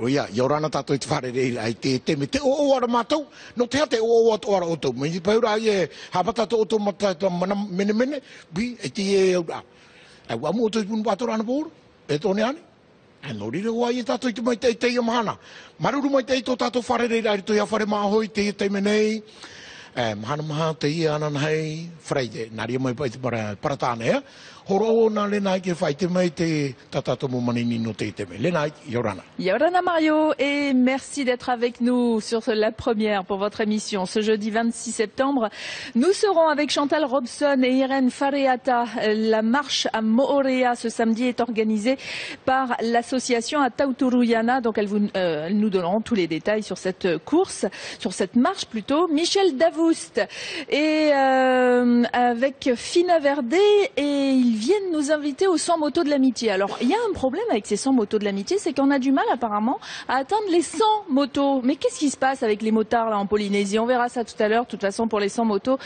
Oia, yorana tato I te whare reira I te me te o ara mātou, no te hate o atu ara oto. Me I paura I e hapata to oto mata mana mene mene, bi e te e au rā. Au amu oto I punu pātora ana pōru, e tōne ane. E no rira ua I tato I te mai te I mahana. Maruru mai te I tō tato whare reira I to ia whare māhoi te te menei. Mahana maha te ia ana hei, Freide, nā ria mai pai te paratāne ea. Horo na lena I ke whai te mai te tatato mo manini no te me. Lena I, Yorana. Yorana Mario, et merci d'être avec nous sur la première pour votre émission. Ce jeudi 26 septembre, nous serons avec Chantal Robson et Irène Fareata. La marche à Moorea ce samedi est organisée par l'association à Tauturuyana. Donc elles nous donneront tous les détails sur cette course, sur cette marche plutôt. Michel Davoust et avec Fina Verde, et ils viennent nous inviter au 100 motos de l'amitié. Alors, il y a un problème avec ces 100 motos de l'amitié, c'est qu'on a du mal apparemment à atteindre les 100 motos. Mais qu'est-ce qui se passe avec les motards là en Polynésie? On verra ça tout à l'heure. De toute façon, pour les 100 motos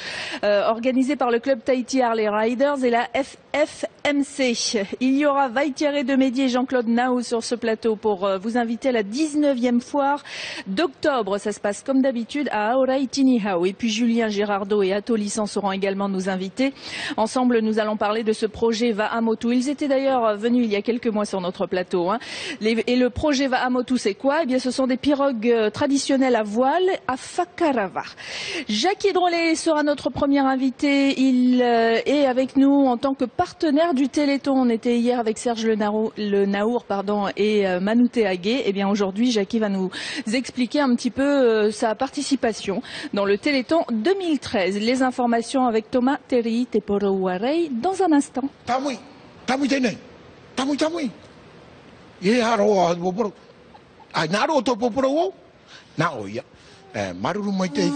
organisées par le club Tahiti Harley Riders et la FFMC. Il y aura Vaïtiere de Médier et Jean-Claude Naou sur ce plateau pour vous inviter à la 19e foire d'octobre. Ça se passe comme d'habitude à Aorai Tinihau. Et puis Julien Gérardo et Atto Lissan seront également nos invités. Ensemble, nous allons parler de ce projet Va'amotu. Ils étaient d'ailleurs venus il y a quelques mois sur notre plateau. Et le projet Va'amotu, c'est quoi? Eh bien, ce sont des pirogues traditionnelles à voile à Whakarawā. Jackie Drolet sera notre premier invité. Il est avec nous en tant que partenaire du Téléthon. On était hier avec Serge Le Naour et Manute Agué. Eh bien, aujourd'hui, Jackie va nous expliquer un petit peu sa participation dans le Téléthon 2013. Les informations avec Thomas Terry Teporouarei dans un instant. Tamui tēnei. Tamui. Ie haroa poporo. Ai, naro o tō poporo o? Nā o ia. Maruru mai te me.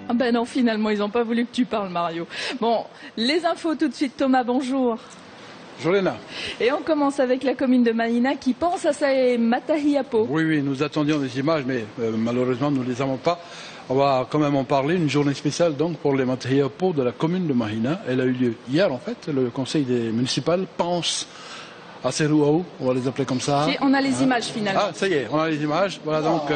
Ah ben non, finalement, ils n'ont pas voulu que tu parles, Mario. Bon, les infos tout de suite. Thomas, bonjour. Bonjour Léna. Et on commence avec la commune de Mahina qui pense à sa Matahiapo. Oui, nous attendions des images, mais malheureusement, nous ne les avons pas. On va quand même en parler, une journée spéciale donc pour les Matahiapo de la commune de Mahina. Elle a eu lieu hier en fait, le conseil municipal pense à ces rouaou, on va les appeler comme ça. Et on a les images finalement. Ah, ça y est, on a les images. Voilà donc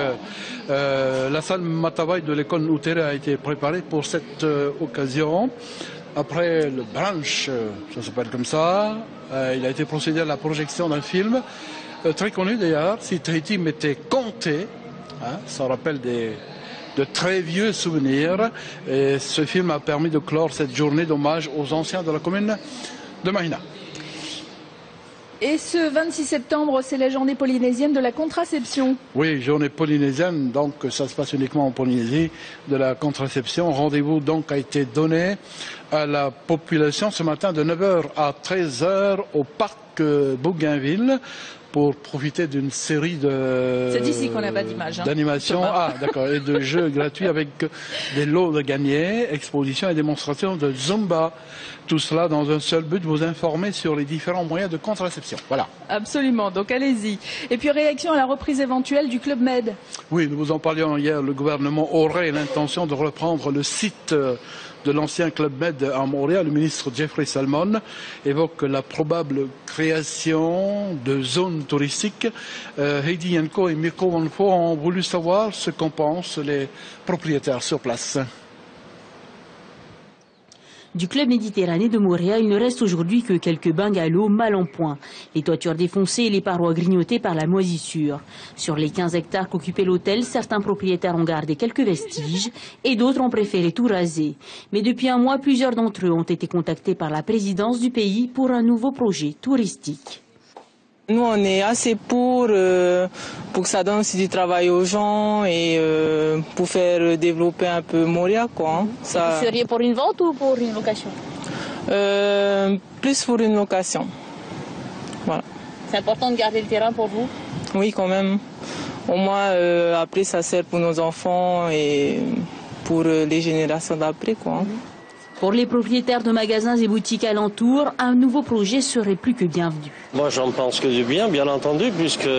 la salle Matavai de l'école Outere a été préparée pour cette occasion. Après le brunch, ça s'appelle comme ça, il a été procédé à la projection d'un film très connu d'ailleurs, si Tahiti m'était compté, ça rappelle de très vieux souvenirs. Et ce film a permis de clore cette journée d'hommage aux anciens de la commune de Mahina. Et ce 26 septembre, c'est la journée polynésienne de la contraception. Oui, journée polynésienne, donc ça se passe uniquement en Polynésie, de la contraception. Rendez-vous donc a été donné à la population ce matin de 9h à 13h au parc Bougainville pour profiter d'une série de... C'est d'ici qu'on n'a pas d'image. D'animations, d'accord, et de jeux gratuits avec des lots de gagnés, expositions et démonstrations de Zumba. Tout cela dans un seul but, vous informer sur les différents moyens de contraception. Voilà. Absolument, donc allez-y. Et puis réaction à la reprise éventuelle du Club Med. Oui, nous vous en parlions hier, le gouvernement aurait l'intention de reprendre le site de l'ancien Club Med à Montréal. Le ministre Jeffrey Salmon évoque la probable création de zones touristiques. Heidi Yanko et Mirko Wanfo ont voulu savoir ce qu'en pensent les propriétaires sur place. Du club méditerranéen de Montréal, il ne reste aujourd'hui que quelques bungalows mal en point. Les toitures défoncées et les parois grignotées par la moisissure. Sur les 15 hectares qu'occupait l'hôtel, certains propriétaires ont gardé quelques vestiges et d'autres ont préféré tout raser. Mais depuis un mois, plusieurs d'entre eux ont été contactés par la présidence du pays pour un nouveau projet touristique. Nous, on est assez pour que ça donne aussi du travail aux gens et pour faire développer un peu Montréal, quoi. Ça... Vous seriez pour une vente ou pour une location? Plus pour une location. Voilà. C'est important de garder le terrain pour vous? Oui, quand même. Au moins, après, ça sert pour nos enfants et pour les générations d'après, quoi. Pour les propriétaires de magasins et boutiques alentours, un nouveau projet serait plus que bienvenu. Moi, j'en pense que du bien, bien entendu, puisque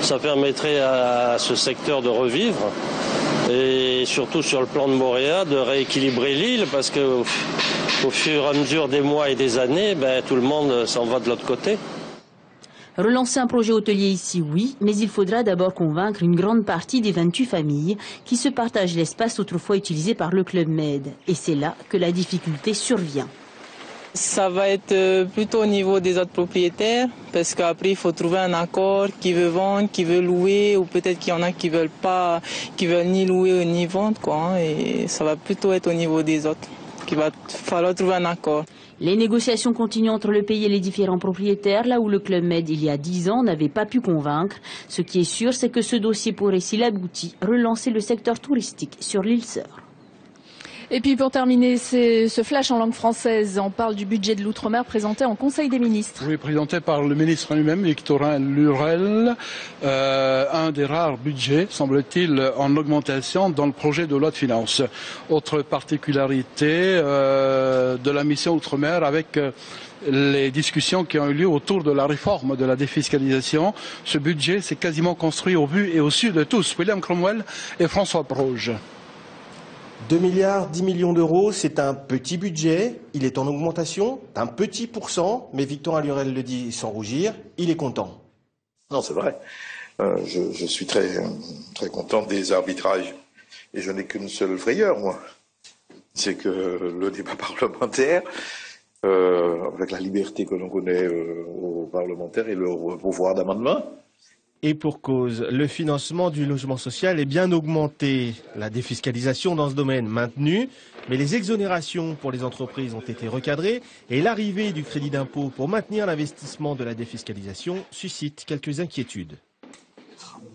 ça permettrait à ce secteur de revivre. Et surtout sur le plan de Moorea, de rééquilibrer l'île, parce que au fur et à mesure des mois et des années, tout le monde s'en va de l'autre côté. Relancer un projet hôtelier ici, oui, mais il faudra d'abord convaincre une grande partie des 28 familles qui se partagent l'espace autrefois utilisé par le Club Med. Et c'est là que la difficulté survient. Ça va être plutôt au niveau des autres propriétaires, parce qu'après il faut trouver un accord, qui veut vendre, qui veut louer, ou peut-être qu'il y en a qui veulent pas, qui veulent ni louer ni vendre, quoi. Et ça va plutôt être au niveau des autres, qu'il va falloir trouver un accord. Les négociations continuent entre le pays et les différents propriétaires, là où le Club Med, il y a 10 ans, n'avait pas pu convaincre. Ce qui est sûr, c'est que ce dossier pourrait, s'il aboutit, relancer le secteur touristique sur l'île Sœur. Et puis pour terminer ce flash en langue française, on parle du budget de l'outre-mer présenté en Conseil des ministres. Oui, présenté par le ministre lui-même, Victorin Lurel, un des rares budgets, semble-t-il, en augmentation dans le projet de loi de finances. Autre particularité de la mission outre-mer avec les discussions qui ont eu lieu autour de la réforme de la défiscalisation. Ce budget s'est quasiment construit au vu et au su de tous. William Cromwell et François Broge. 2 milliards 10 millions d'euros, c'est un petit budget, il est en augmentation d'un petit pourcent, mais Victorin Lurel le dit sans rougir, il est content. Non, c'est vrai. Je suis très content des arbitrages. Et je n'ai qu'une seule frayeur, moi. C'est que le débat parlementaire, avec la liberté que l'on connaît aux parlementaires et le pouvoir d'amendement, Et pour cause, le financement du logement social est bien augmenté. La défiscalisation dans ce domaine maintenue, mais les exonérations pour les entreprises ont été recadrées et l'arrivée du crédit d'impôt pour maintenir l'investissement de la défiscalisation suscite quelques inquiétudes.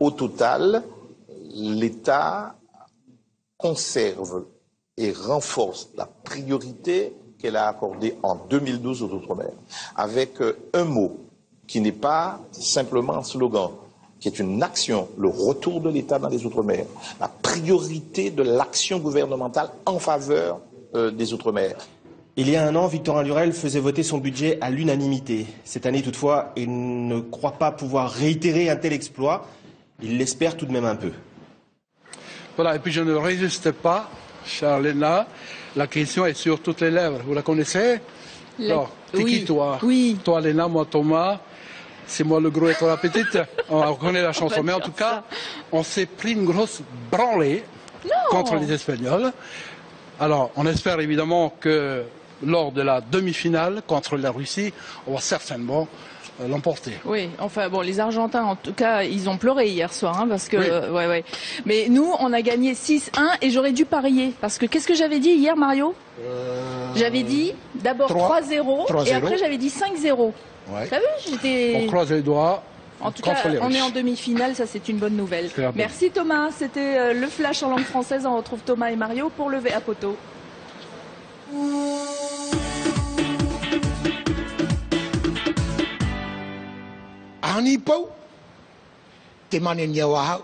Au total, l'État conserve et renforce la priorité qu'elle a accordée en 2012 aux Outre-mer, avec un mot qui n'est pas simplement un slogan, qui est une action, le retour de l'État dans les Outre-mer, la priorité de l'action gouvernementale en faveur des Outre-mer. Il y a un an, Victorin Lurel faisait voter son budget à l'unanimité. Cette année, toutefois, il ne croit pas pouvoir réitérer un tel exploit. Il l'espère tout de même un peu. Voilà, et puis je ne résiste pas, chère Léna. La question est sur toutes les lèvres. Vous la connaissez? Alors, t'es qui toi? Oui. Toi, Léna, moi, Thomas. C'est moi le gros et toi la petite. On reconnaît la chanson. Mais en tout cas, on s'est pris une grosse branlée contre les Espagnols. Alors, on espère évidemment que lors de la demi-finale contre la Russie, on va certainement l'emporter. Oui, enfin bon, les Argentins, en tout cas, ils ont pleuré hier soir, hein, parce que, Oui. ouais. Mais nous, on a gagné 6-1 et j'aurais dû parier. Parce que qu'est-ce que j'avais dit hier, Mario? J'avais dit d'abord 3-0 et après j'avais dit 5-0. Ouais. T'as vu, j'étais... On croise les doigts. En tout cas, on est en demi-finale, ça c'est une bonne nouvelle. Merci Thomas, c'était le flash en langue française. On retrouve Thomas et Mario pour le VA Poteau. Ani pau, te mane ni awa hau.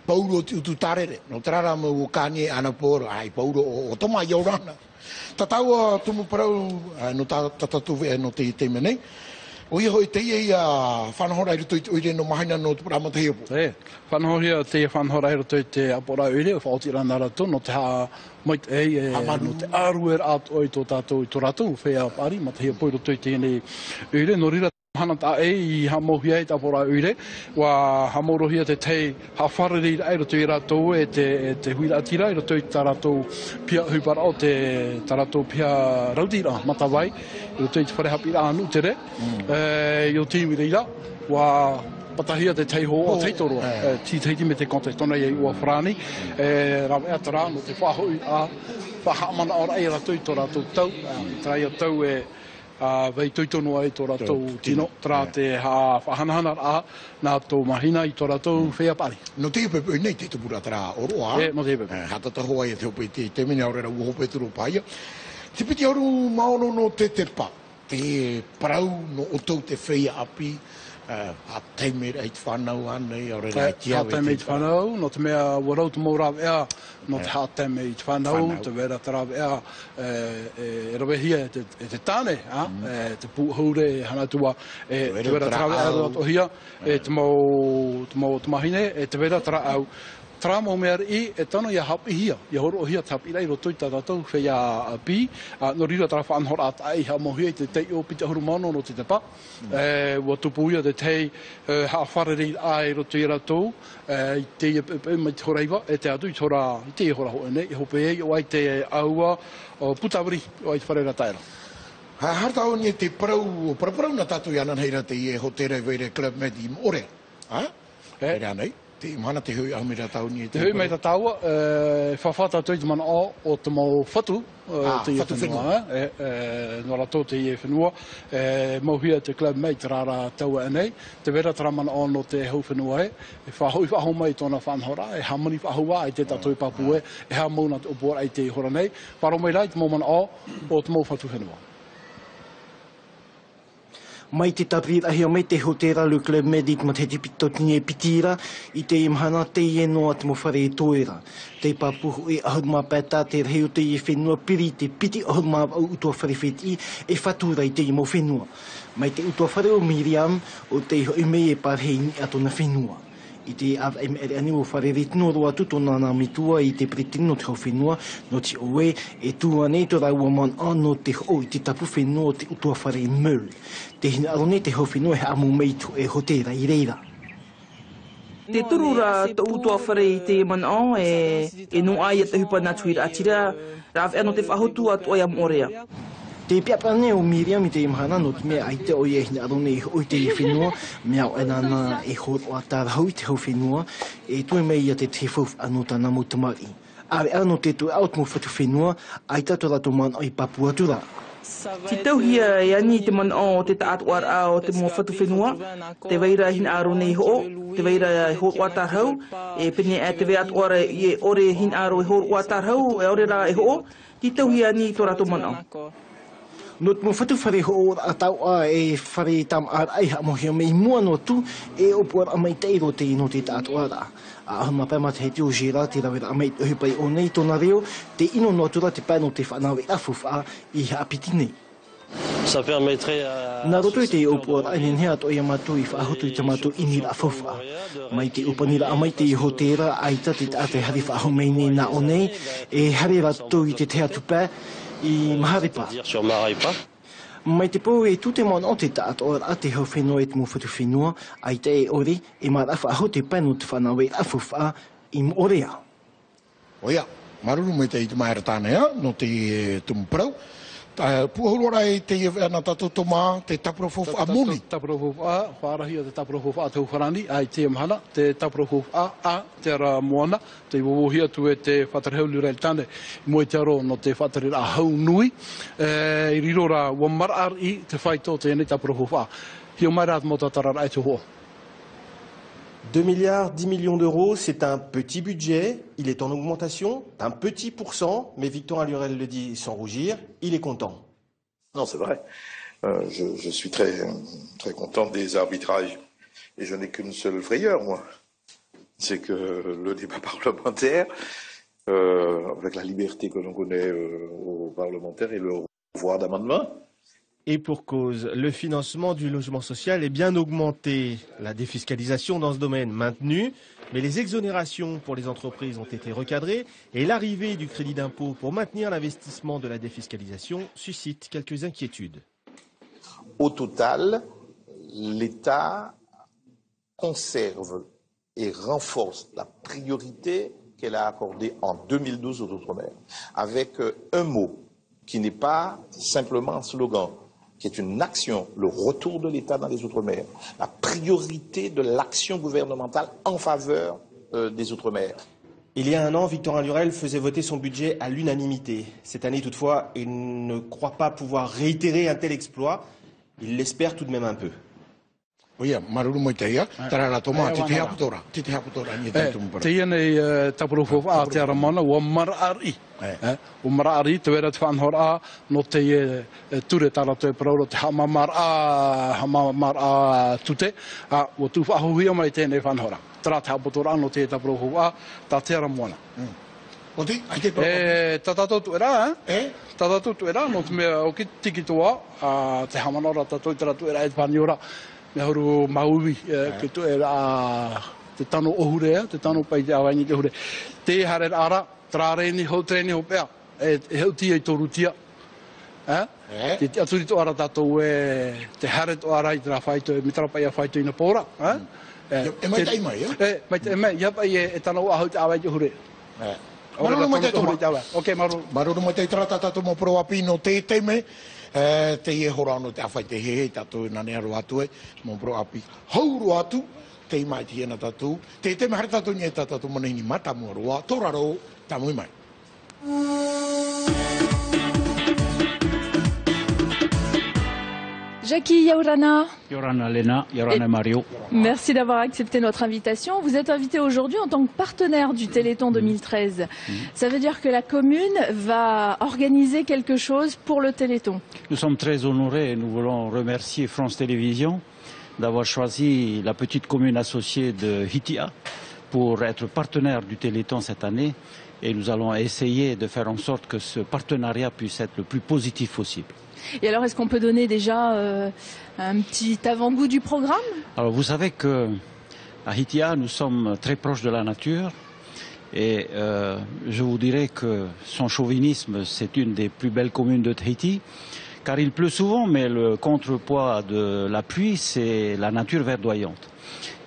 Paulo tu tarere, no trara mo kanye ana por, ai paulo o toma yorana. Tatau tu mo parau no tatatu no te menei. O ia hoi te ia whanahora i ruto i oire no mahaina no te prama te hepo. Whanahora te whanahora i ruto i te apora oire, o whaotira nā rato, no te haa moit no te aruer at oi tō tātou i tō rato, whea pari, ma te hepo i ruto i tēnei oire, no rira hana tā i hamohia i te apora oire, wa hamorohia te tei hawhariri i ruto i rato e te huira atira i ruto i tā rato pia hupara o te tā rato pia rautira matawai, i ruto i te wharehapira anu te re, i o tīmi reira, wa patahia te teiho o teitoro, teiti me te konte tona i ua whrani, rawe atara no te whahoi a whahamana ora i rato i tō rato tau, trai o tau vei tuitono ai tō ratou tino, tra te whahanahana a nā tō mahina i tō ratou whea pari. No te pepe nei te tupura tara oroa. No te pepe. Hata hoa e te hope te mene aurera uhope turu paia. Te piti auru maono no te pa. Te parau no otou te whea api. A teimere ai te whanau anei, aurera ai tia we te te whanau, no te mea warau te mōra ea, no te hāteme i te whanau, te vera tara ea, e rawehia e te tāne, te pūhaure, hanatua, te vera tara ea roto hia, e te mau mahine, e te vera tara au, Tramo mer I e tono ia hap hia. Ia horo hia tap I ro toi ta tau fe ia pi. No rira tra fan hor at ai ha mo hia te te o pita horo mano no te te pa. Wa tupu ia te te ha whareri ai ro te ratou. Te mai toraiva e te atu I tora te hora ho nei. Hope e o ai te aua o putawari o ai wharera taera. Ha harta o ni te prau na tatu ia nan heira te I e ho tere veire club med I ore. Ha? Era nei. Te mana te hui ahumira tau ni te hui mai ta taua whawhata tui te mana o te mau whatu te whatu whenua no rato te I e whenua mauhia te club mate rara taua anei te vera tara mana o no te hau whenua e whahui whahu mai tōna whanhora e hamani whahua ai te tatoi papue e ha mauna te opua ai te hora nei paro mai rai te mau mana o te mau whatu whenua mai te tapira mai te hotera le club medic ma te pito tine pitira I te imhana te I noa te mo whare toera. Te papuhu e ahud ma peta te reo te I whenua piri te piti ahud ma utua whare wheti e whatura I te I mo whenua. Mai te utua whare o Miriam o te hoi mei e parhei atona whenua. I te ani o whare ritino roa tutona nā mitua I te pretino te hau whenua no te oe e tua nei to rau man ano te ho I te tapu whenua te utua whare mul. Te hina arone te hau whenua he amu meitu e hotera I reira. Te turura te utua whare I te mana e no ai te hupa nā tuira atira rāwhi ano te whahotu atu ai am orea. Te piapane o Miriam I te imhana no te mea ai te o e hina arone I oi te I whenua, mea o enana e horo a tārahau I te hau whenua, e tue mei ia te te whauf anō tāna mo tamari. Awe anō te tue au te mo whatu whenua, ai tato rato man o I Papua tura. Ti tauhia e ani te man o te taatuar a o te mo whatu whenua, te weira hina arone I ho, te weira I horo a tārahau, e pene e te wea atuara I e ore hina aro I horo a tārahau, e ore rā e ho, ti tauhia ani to rato man o. No te mo whatu whare ho a tau a e whare tam ar ai ha mohia mei mua no tu e opuar a mai teiro te ino te tātu ara. A ahuma pēma te heti o jira te rawera a mei uhipai o nei tōna reo te ino no atura te pēno te whanawe afuwha I ha apiti nei. Ça permettrait à... Nā roto te opuar a nenhea to ia matu I whaahotu I tamatu I nira afuwha. Mai te upanira a mai te hotera aita te ate hari whaaho mei nei na o nei e hari ratu I te te atu pē I Maharipa. Mai te pou e tute mon o te tato o te hau whenua e te mo whatu whenua ai te e ori e marafa aho te pēnu te whanawe afuwha I morea. Oia, maruru mai te I te maera tānea no te tumprau. Puahurora e te ana tato toma te taprofof a muni. Taprofof a, whārahi o te taprofof a te uwharani, ai te amhana, te taprofof a te ara moana, te wowohia tu e te whatarehau lura el tane, mo I te aro no te whatarehau hau nui, I rirora wamar I te whaito te ene taprofof a. Hio mai rāt mo tatarar ai te hoa. 2 milliards 10 millions d'euros, c'est un petit budget, il est en augmentation, un petit pourcent, mais Victor Allurel le dit sans rougir, il est content. Non, c'est vrai. Je suis très, très content des arbitrages et je n'ai qu'une seule frayeur, moi. C'est que le débat parlementaire, avec la liberté que l'on connaît aux parlementaires et le pouvoir d'amendement, Et pour cause, le financement du logement social est bien augmenté. La défiscalisation dans ce domaine maintenue, mais les exonérations pour les entreprises ont été recadrées et l'arrivée du crédit d'impôt pour maintenir l'investissement de la défiscalisation suscite quelques inquiétudes. Au total, l'État conserve et renforce la priorité qu'elle a accordée en 2012 aux Outre-mer, avec un mot qui n'est pas simplement un slogan, qui est une action, le retour de l'État dans les Outre-mer, la priorité de l'action gouvernementale en faveur des Outre-mer. Il y a un an, Victor Allurel faisait voter son budget à l'unanimité. Cette année, toutefois, il ne croit pas pouvoir réitérer un tel exploit. Il l'espère tout de même un peu. Oui, maruru mo te ia, tarara toma, te haputora ni te tumpara. Te ia nei tapurofof a te aramana, ua marari. O marari, te wera te whanhora no te ture tara te prauro, te hamamar a tute, ua tu whahuhia mai tēnei whanhora. Tara te haputora no te tapurofof a, ta te aramana. O te, ai te prauro? Tatatou tu era, Tatatou tu era, no te mea o ki tiki toa, te hamanora tatou tara tu era e te whaniora. Me horu maui, ki tu era te tano ohurea, te tano pai te awaini te hure. Te hare ara, trareni, hautreni, hopea, e heutia I torutia. Te aturi to ara tātou te hare to ara I tera whaito, e mitara pai a whaito ina pōra. E mai tai mai, mai tai mai, ia pai e tano ahau te awai te hure. Maruru mai tai toma. Ok, maruru. Maruru mai tai trata tātou mo pro apino te teime. Te ie horano te awhai te hehe tātou nane aru atu e, mo pro api. Hauru atu, te mai te hiena tātou. Te teime hare tātou nye tātou manahini mata mua roa. Tōraro, tā mui mai. Jackie Yaurana. Yorana Lena, Yorana Mario. Merci d'avoir accepté notre invitation. Vous êtes invité aujourd'hui en tant que partenaire du Téléthon 2013. Ça veut dire que la commune va organiser quelque chose pour le Téléthon. Nous sommes très honorés et nous voulons remercier France Télévisions d'avoir choisi la petite commune associée de Hitia pour être partenaire du Téléthon cette année. Et nous allons essayer de faire en sorte que ce partenariat puisse être le plus positif possible. Et alors, est-ce qu'on peut donner déjà un petit avant-goût du programme? Alors, vous savez qu'à Hitia, nous sommes très proches de la nature. Et je vous dirais que son chauvinisme, c'est une des plus belles communes de Tahiti. Car il pleut souvent, mais le contrepoids de la pluie, c'est la nature verdoyante.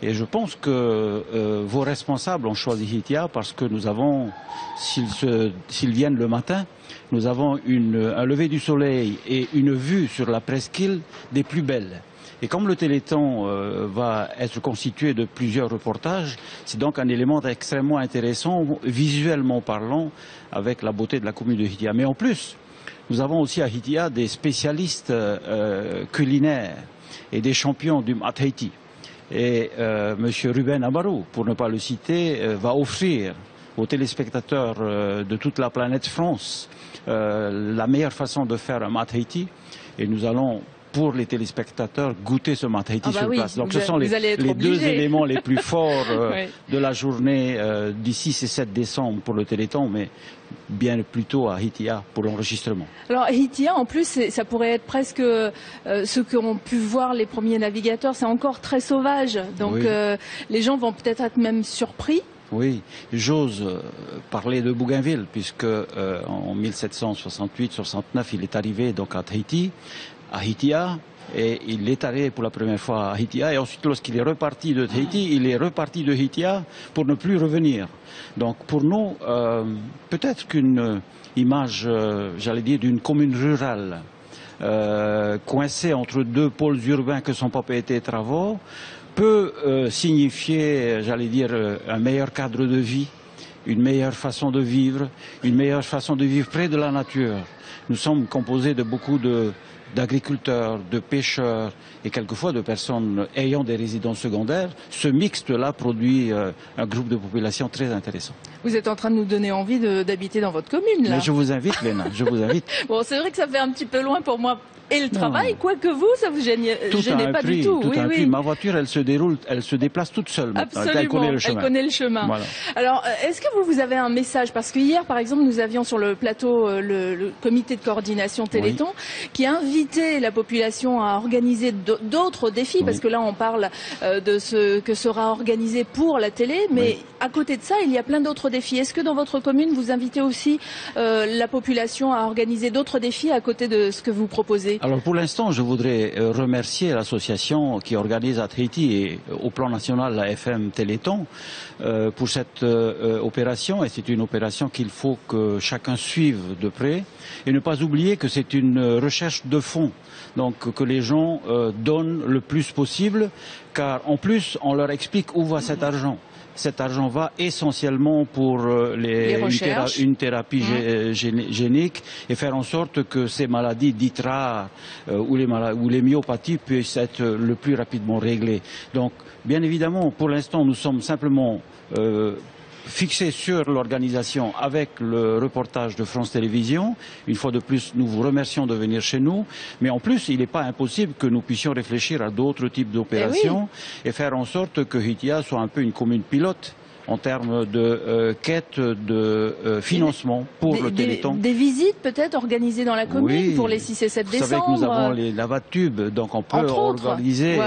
Et je pense que vos responsables ont choisi Hitia parce que nous avons, s'ils viennent le matin, nous avons un lever du soleil et une vue sur la presqu'île des plus belles. Et comme le Téléthon va être constitué de plusieurs reportages, c'est donc un élément extrêmement intéressant, visuellement parlant, avec la beauté de la commune de Hitia. Mais en plus, nous avons aussi à Hitia des spécialistes culinaires et des champions du Tahiti. Et M. Ruben Amaru, pour ne pas le citer, va offrir aux téléspectateurs de toute la planète France la meilleure façon de faire un Tahiti. Et nous allons, pour les téléspectateurs, goûter ce Tahiti sur place. Donc ce sont les deux éléments les plus forts de la journée du 6 et 7 décembre pour le Téléthon, mais bien plutôt à Hitia pour l'enregistrement. Alors Hitia, en plus, ça pourrait être presque ce qu'ont pu voir les premiers navigateurs, c'est encore très sauvage. Donc les gens vont peut-être être même surpris. Oui, j'ose parler de Bougainville, puisque en 1768-69, il est arrivé donc à Tahiti, à Hitia, et il est arrivé pour la première fois à Hitia, et ensuite lorsqu'il est reparti de Tahiti, il est reparti de Hitia pour ne plus revenir. Donc pour nous, peut-être qu'une image, j'allais dire, d'une commune rurale, coincée entre deux pôles urbains que sont propriété et travaux, peut signifier, j'allais dire, un meilleur cadre de vie, une meilleure façon de vivre près de la nature. Nous sommes composés de beaucoup d'agriculteurs, de pêcheurs et quelquefois de personnes ayant des résidences secondaires. Ce mixte-là produit un groupe de population très intéressant. Vous êtes en train de nous donner envie d'habiter dans votre commune, là. Mais je vous invite, Léna, je vous invite. Bon, c'est vrai que ça fait un petit peu loin pour moi. Et le travail, quoique vous, ça vous gênait pas du tout. Tout oui. Ma voiture, elle se déplace toute seule. Absolument, elle connaît le chemin. Elle connaît le chemin. Voilà. Alors, est-ce que vous avez un message? Parce que hier, par exemple, nous avions sur le plateau le comité de coordination Téléthon qui a invité la population à organiser d'autres défis, parce que là, on parle de ce que sera organisé pour la télé, mais à côté de ça, il y a plein d'autres défis. Est-ce que dans votre commune, vous invitez aussi la population à organiser d'autres défis à côté de ce que vous proposez? Alors pour l'instant, je voudrais remercier l'association qui organise à Tahiti et au plan national la FM Téléthon pour cette opération. Et c'est une opération qu'il faut que chacun suive de près. Et ne pas oublier que c'est une recherche de fonds. Donc que les gens donnent le plus possible, car en plus on leur explique où va cet argent. Cet argent va essentiellement pour une thérapie génique et faire en sorte que ces maladies dites rares ou les myopathies puissent être le plus rapidement réglées. Donc, bien évidemment, pour l'instant, nous sommes simplement fixés sur l'organisation avec le reportage de France Télévisions. Une fois de plus, nous vous remercions de venir chez nous. Mais en plus, il n'est pas impossible que nous puissions réfléchir à d'autres types d'opérations et faire en sorte que Hitia soit un peu une commune pilote en termes de quête de financement pour le Téléthon. Des visites peut-être organisées dans la commune pour les 6 et 7 décembre. Vous savez que nous avons les lavatubes, donc on peut organiser.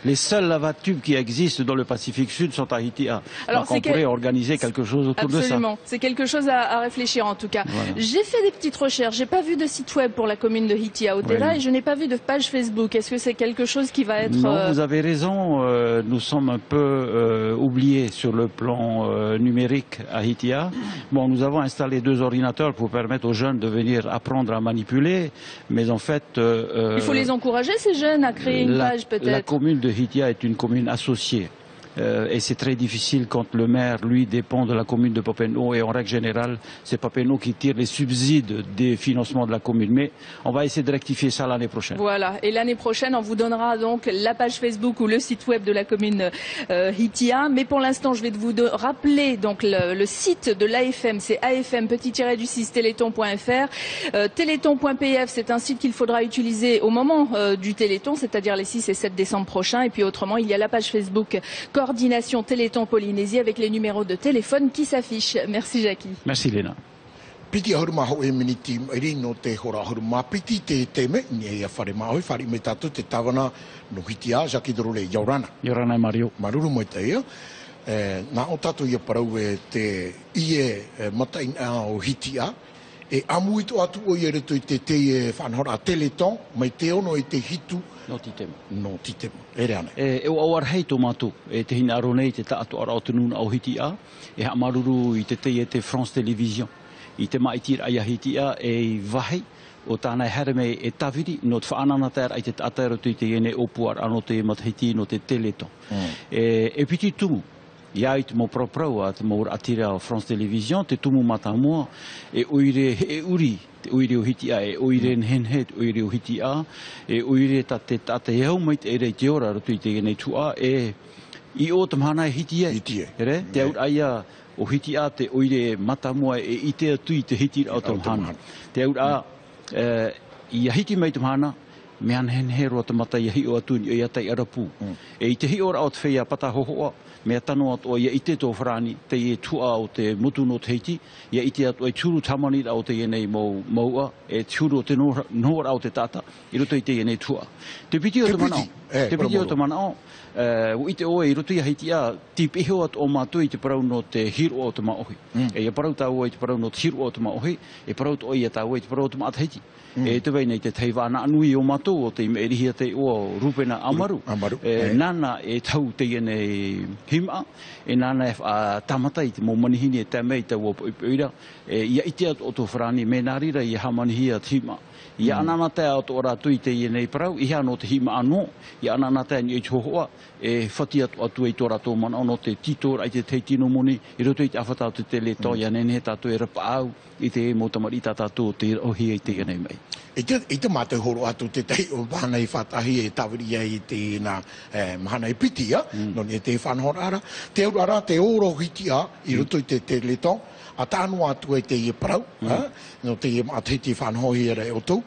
Les seuls lavatubes qui existent dans le Pacifique Sud sont à Hitia. Alors donc on pourrait organiser quelque chose autour de ça. Absolument, c'est quelque chose à réfléchir en tout cas. Voilà. J'ai fait des petites recherches, j'ai pas vu de site web pour la commune de Hitia Otera et je n'ai pas vu de page Facebook. Est-ce que c'est quelque chose qui va être... Non, vous avez raison, nous sommes un peu oubliés sur le plan numérique à Hitia. Bon, nous avons installé 2 ordinateurs pour permettre aux jeunes de venir apprendre à manipuler, mais en fait... il faut les encourager ces jeunes à créer une page peut-être. La commune de Hitia est une commune associée. Et c'est très difficile quand le maire, lui, dépend de la commune de Papenau et en règle générale, c'est Papenau qui tire les subsides des financements de la commune. Mais on va essayer de rectifier ça l'année prochaine. Voilà, et l'année prochaine, on vous donnera donc la page Facebook ou le site web de la commune Hitia. Mais pour l'instant, je vais vous rappeler donc le site de l'AFM, c'est afm-du6 téléthon.fr. Téléthon.pf, c'est un site qu'il faudra utiliser au moment du Téléthon, c'est-à-dire les 6 et 7 décembre prochains. Et puis autrement, il y a la page Facebook Coordination Téléthon Polynésie avec les numéros de téléphone qui s'affichent. Merci Jackie. Merci Léna. Piti ahuruma ho e miniti iri no te hora ahuruma piti te me ni e whare mahoi whare me tatu te tawana no Hitia Jackie Dorole Yorana. Yorana Mario. Maruru mo te ia. Nā o tatu ia parau e te ie mataina o Hitia. E amuito atu o ia reto i te whanhora Téléthon mai te ono i te hitu no titema. No titema. Ere ana. E o awar hei tō mātou. E te hina aro nei te taatu ara o te nuna au Hitia. E ha maruru i te te France Television. I te maitira ai a Hitia e vahi o tānei hereme e tawiri no te whaananatera i te tātero tui te ene opuar ano te matahiti no te Téléthon. E piti tumu. Ia i te mō praprau a te mō atira o France Television, te tumu matamua, e oire e uri, te oire o Hitia, e oire nhenhe, te oire o Hitia, e oire ta te tate hau mai te ere te ora rotu i te genei tua, e i o te mahana e Hitia. Here? Te aur aia o Hitia te oire matamua e i te atui te hitira o te mahana. Te aur a, i a hiti mai te mahana, me anhenhe roa te mata i a hi o atuni, i a tai arapu. E i te hi ora o te whea pata hohoa, me tano atu ia i te tō wharani, te i tua o te mutu no te heiti, ia i te atu i tūru tamani o te ienei maua, e tūru o te nohora o te tata, i roto i te ienei tua. Te piti o te manao, te piti o te manao, i te oe i roto i a Hitia, ti piho atu o mātui te parau no te hiro o te maohi. E ia parau tau i te parau no te hiro o te maohi, e parau to i a tau i te parau o te maata heiti. E te weinei te tei wāna anui o mātou o te imerihia te o rupena amaru. Nana e tau te ienei hima, e nana e tamata i te mō manihini e te mei tau o poipoira, ia iti atu o tō wharani me nārira i hamanihia te hima. Ia ananatea o tō ora tui te ienei parau, i hano te hima anō, ia ananatea ni e tuhohoa, e whati atu i tō rato mana ono te titora i te teitino moni, i roto i te awhata o te Téléthon, ia nene tātou e rapa au, i te e mōtamari tātou te ohi i te ienei mei. I te mātou horo atu te tei o whana i whatahi e tawiri i te nā mahana i pitia, no ni e te whanhora ara. Te aurara, te oro Hitia, i roto i te Téléthon, a tānu atu e te i parau, no te i mātiti whanhohi ara e o tau,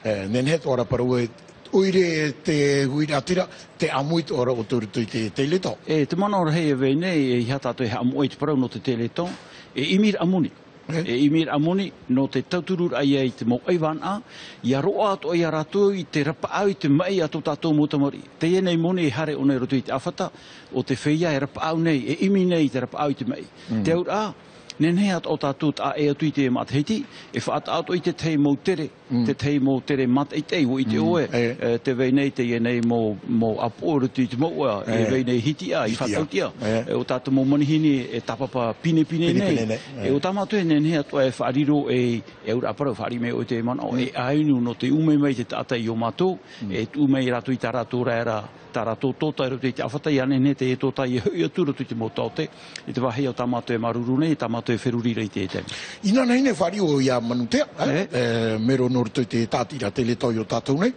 nenhet ora parau e oire te huira atira, te amuit ora o tūrutu i te Téléthon. E te mana ora hei e veinei, e hiatatu e amuit parau no te Téléthon, e imir amuni. E imir amoni no te tauturur ai ai te mo aiwana, ia roa ato ai aratu i te rapa au i te mai ato tātou motamari. Te ienei moni e hare o nei rotu i te awhata, o te whia e rapa au nei, e imi nei te rapa au i te mai. Te aur a, nenhe at o tātou a e atu i te matahiti, e whaata ato i te tei mō tere, te tei mō tere mata i tei, o i te oe, te veinei te ienei mō aporutu i te maua, e veinei hitia, i whatautia, o tātou mō manihini e tapapa pine nei, e o tamatu e nenhe ato e whaariro e ura parau whaari me o te mana, e ainu no te umei mai te tata i o mātou, e umei ratu i tā ratu raera, tā ratu tōta e roto i te awhata i anene te e tōta i hui atu roto i te motaute, i te wahi o tamatu e maruru nei, tamatu e wherurira i te e tēne. Ina nei ne whari o ia manutea, mero no roto i te tātira Téléthon o tātou nei,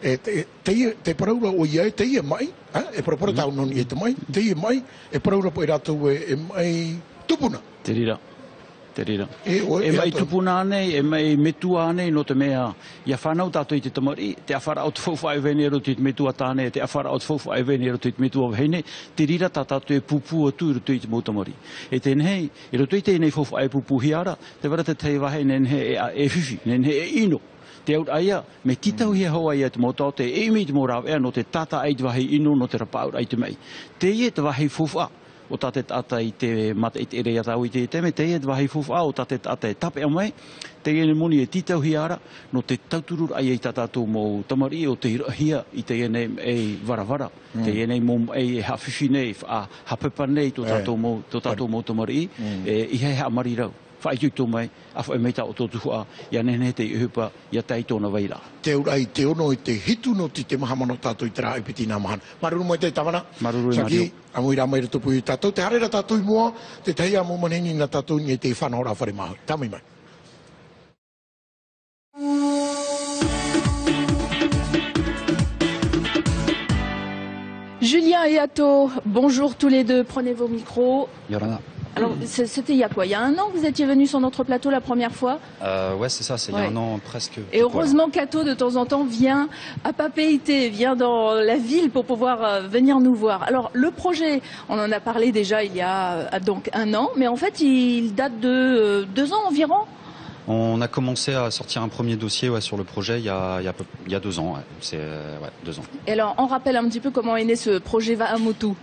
te paraura o ia e te ia mai, e parapara tau noni e te mai, te ia mai, e paraura po e rātou e mai tupuna. Te rira. te rira. E mai tupuna nei, e mai metua nei no te mea. Ia whanau tātou I te tamari, te awhara o te whauwhai venero te metua tāne, te awhara o te whauwhai venero te metua vahine, te rira tātou e pupu atu I roto I te mōtamari. E tēnei, I roto I tēnei whauwhai pupu hiara, te wara te tei wahe nenhe e whiwhi, nenhe e ino. Te aut aia, me titau hia hoa ia te mōtau, te imi te mōrau ea no te tata ai te wahi ino no te rapaur ai te mei. Te ie te wahi whauwha. O tate tata I te mata I te ere atau I te teme, te ie te wahi whauwha, o tate tata e tape a mai, te ie moni e titau hiara, no te tauturur ai e tatatou mō tamari o te hia I te ie nei e varavara, te ie nei mō e hawhiwhi nei, hapepa nei to tatou mō tamari, I hei amari rau. Whai tū mai, a whai meita o tōtu hua, ia nene te ihupa, ia tai tōna waira. Te urai te ono I te hitu no te mahamano tātou I te rā I piti nā mahana. Maruru mai te tamana. Maruru Mario. Saki, amui rā mai rato pui tātou. Te harera tātou I mua, te teia mō maneni na tātou ni te whanau rā whare mahu. Tamai mai. Julien et Atto, bonjour tous les deux, prenez vos micros. Yorana. Alors, c'était il y a quoi? Il y a un an que vous étiez venu sur notre plateau la première fois? Ouais, c'est ça, c'est il y a un an presque. Et heureusement qu'Atto, de temps en temps, vient à Papeete, vient dans la ville pour pouvoir venir nous voir. Alors, le projet, on en a parlé déjà il y a donc un an, mais en fait, il date de 2 ans environ. On a commencé à sortir un premier dossier sur le projet il y a 2 ans. Ouais. C'est 2 ans. Et alors, on rappelle un petit peu comment est né ce projet Va'amotu.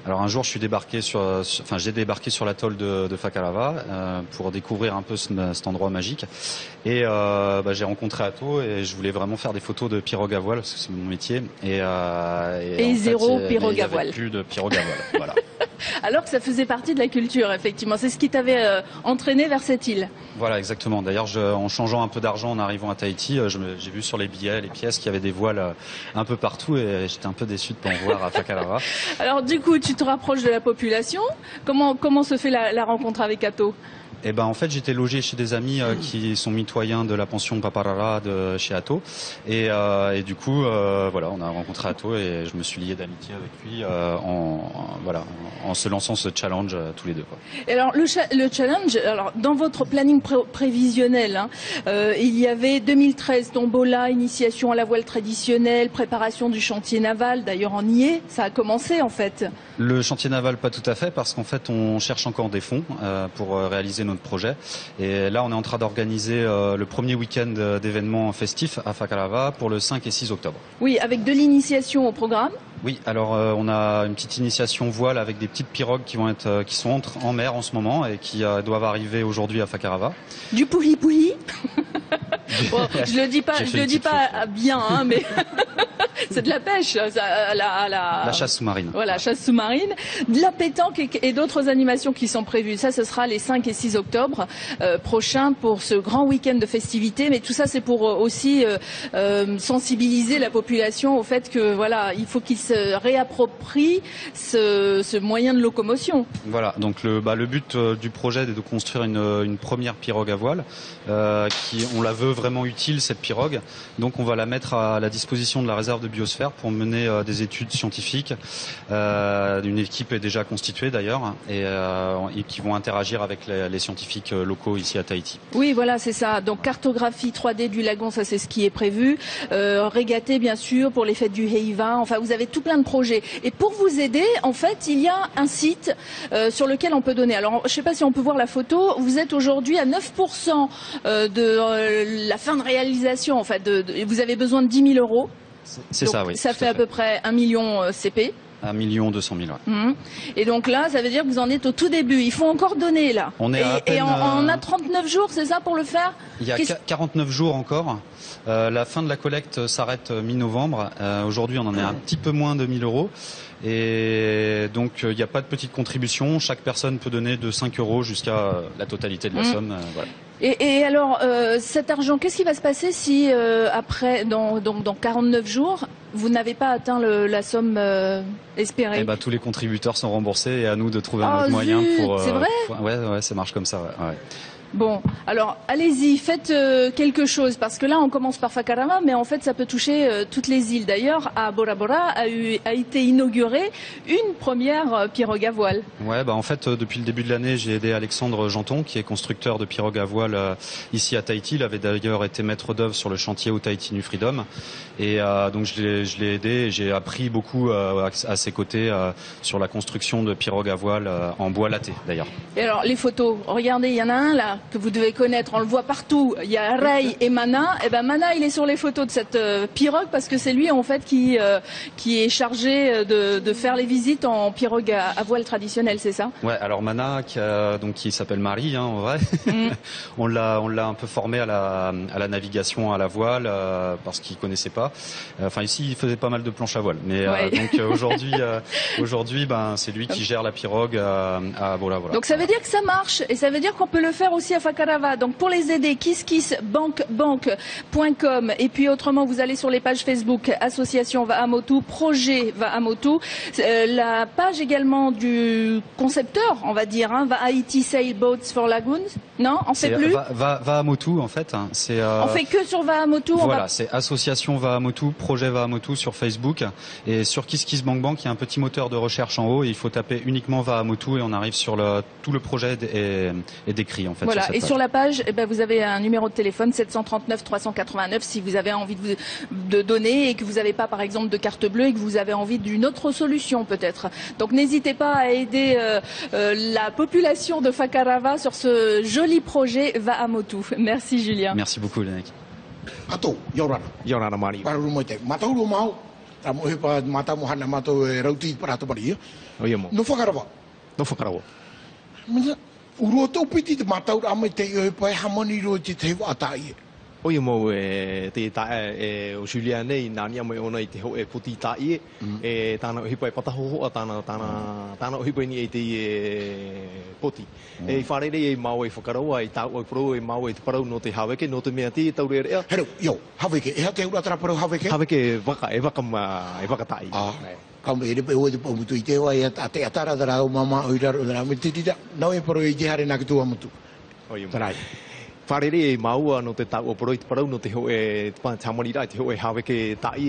Alors un jour, j'ai débarqué sur l'atoll de Whakarava pour découvrir un peu cet endroit magique. Et j'ai rencontré Atto et je voulais vraiment faire des photos de pirogue à voile parce que c'est mon métier. Et zéro pirogue à voile. Plus de pirogue à voile. Voilà. Alors que ça faisait partie de la culture, effectivement. C'est ce qui t'avait entraîné vers cette île. Voilà, exactement. D'ailleurs, en changeant un peu d'argent en arrivant à Tahiti, j'ai vu sur les billets, les pièces, qu'il y avait des voiles un peu partout et j'étais un peu déçu de ne pas en voir à Whakarava. Alors du coup, tu te rapproches de la population. Comment se fait la rencontre avec Atto? Eh ben, en fait, j'étais logé chez des amis qui sont mitoyens de la pension Paparara de chez Atto. Et du coup, voilà, on a rencontré Atto et je me suis lié d'amitié avec lui en se lançant ce challenge tous les deux. Quoi. Et alors, le challenge, alors, dans votre planning prévisionnel, hein, il y avait 2013, tombola, initiation à la voile traditionnelle, préparation du chantier naval. D'ailleurs, on y est, ça a commencé en fait. Le chantier naval, pas tout à fait, parce qu'en fait, on cherche encore des fonds pour réaliser notre projet. Et là, on est en train d'organiser le premier week-end d'événements festifs à Whakarava pour le 5 et 6 octobre. Oui, avec de l'initiation au programme. Oui, alors on a une petite initiation voile avec des petites pirogues qui sont en mer en ce moment et qui doivent arriver aujourd'hui à Whakarava. Du pouhi-pouhi. Bon, je le dis pas bien, hein, mais c'est de la pêche, la chasse sous-marine. Voilà, chasse sous-marine, de la pétanque et d'autres animations qui sont prévues. Ça, ce sera les 5 et 6 octobre prochains pour ce grand week-end de festivités. Mais tout ça, c'est pour aussi sensibiliser la population au fait que voilà, il faut qu'ils se réapproprient ce moyen de locomotion. Voilà, donc le but du projet est de construire une première pirogue à voile on la veut vraiment utile, cette pirogue. Donc on va la mettre à la disposition de la réserve de biosphère pour mener des études scientifiques. Une équipe est déjà constituée d'ailleurs et qui vont interagir avec les scientifiques locaux ici à Tahiti. Oui, voilà, c'est ça. Donc cartographie 3D du lagon, ça c'est ce qui est prévu. Régaté bien sûr pour les fêtes du Heiva. Enfin, vous avez tout plein de projets. Et pour vous aider, en fait, il y a un site sur lequel on peut donner. Alors, je ne sais pas si on peut voir la photo. Vous êtes aujourd'hui à 9% de la fin de réalisation. En fait, vous avez besoin de 10 000 euros. C'est ça, oui. Ça fait à peu près 1 million CP. 1 200 000, ouais. Et donc là, ça veut dire que vous en êtes au tout début. Il faut encore donner là. On est à peine, on a 39 jours, c'est ça, pour le faire? Il y a 49 jours encore. La fin de la collecte s'arrête mi-novembre. Aujourd'hui, on en est un petit peu moins de 1 000 euros. Et donc, il n'y a pas de petite contribution. Chaque personne peut donner de 5 euros jusqu'à la totalité de la somme. Voilà. Et alors, cet argent, qu'est-ce qui va se passer si après, dans 49 jours, vous n'avez pas atteint la somme espérée? Eh ben, tous les contributeurs sont remboursés et à nous de trouver un autre moyen pour. C'est vrai? Ouais, ça marche comme ça. Ouais. Bon, alors allez-y, faites quelque chose, parce que là on commence par Fakarava, mais en fait ça peut toucher toutes les îles. D'ailleurs, à Bora Bora a été inaugurée une première pirogue à voile. Ouais, bah en fait depuis le début de l'année, j'ai aidé Alexandre Janton, qui est constructeur de pirogues à voile ici à Tahiti. Il avait d'ailleurs été maître d'œuvre sur le chantier au Tahiti New Freedom, et donc je l'ai aidé. Et j'ai appris beaucoup à ses côtés sur la construction de pirogues à voile en bois latté d'ailleurs. Et alors les photos, regardez, il y en a un là que vous devez connaître, on le voit partout. Il y a Ray et Mana. Et ben Mana, il est sur les photos de cette pirogue parce que c'est lui en fait qui est chargé de faire les visites en pirogue à voile traditionnelle, c'est ça? Ouais, alors Mana, qui s'appelle Marie, en vrai, on l'a un peu formé à la navigation à la voile parce qu'il connaissait pas. Enfin ici, il faisait pas mal de planches à voile, mais donc aujourd'hui, ben c'est lui qui gère la pirogue à Bora Bora. Donc ça veut dire que ça marche et ça veut dire qu'on peut le faire aussi à Fakarava. Donc pour les aider, kisskissbank.com, et puis autrement vous allez sur les pages Facebook Association Va'amotu, Projet Va'amotu, la page également du concepteur, on va dire, Haiti Sailboats for Lagoons. Non, on fait plus. Va'amotu en fait, c'est. On fait que sur Va'amotu. Voilà, c'est Association Va'amotu, Projet Va'amotu sur Facebook, et sur KissKissBankBank, il y a un petit moteur de recherche en haut et il faut taper uniquement Va'amotu et on arrive sur tout le projet est décrit en fait. Voilà, et sur la page, vous avez un numéro de téléphone 739 389 si vous avez envie de donner et que vous n'avez pas par exemple de carte bleue et que vous avez envie d'une autre solution peut-être. Donc n'hésitez pas à aider la population de Fakarava sur ce joli projet Va'amotu. Merci Julien. Merci beaucoup Lénac. Ato, Yorana Mari. Baru mo te. Matau lo mau. Tamu he pa mata mo hana mato rauti para to bari. Oyemo. No Fakarava. No Fakarava. Mina uro to piti te matau ame te he pa hamoni ro te te atai. Oyemo te ta o Julia nei nani ame ona i te ho puti tai tana hi pa pata ho tana hi pa ni te poti e whare rei e mau e whakaraua e tau pro e mau e te parau no te haweke no te mea te tau rea rea. Hero, yo, haweke, e ha te ura tara parau haweke? Haweke waka tai. Kam e repe o te paumutu i te wai a te atara dara o mama o iraro dara me te tira. Nau e paro i te hare nā ki tua mutu. Tarai. Whare rei e maua no te tau o paro i te parau no te ho e tamarira i te ho e haweke tai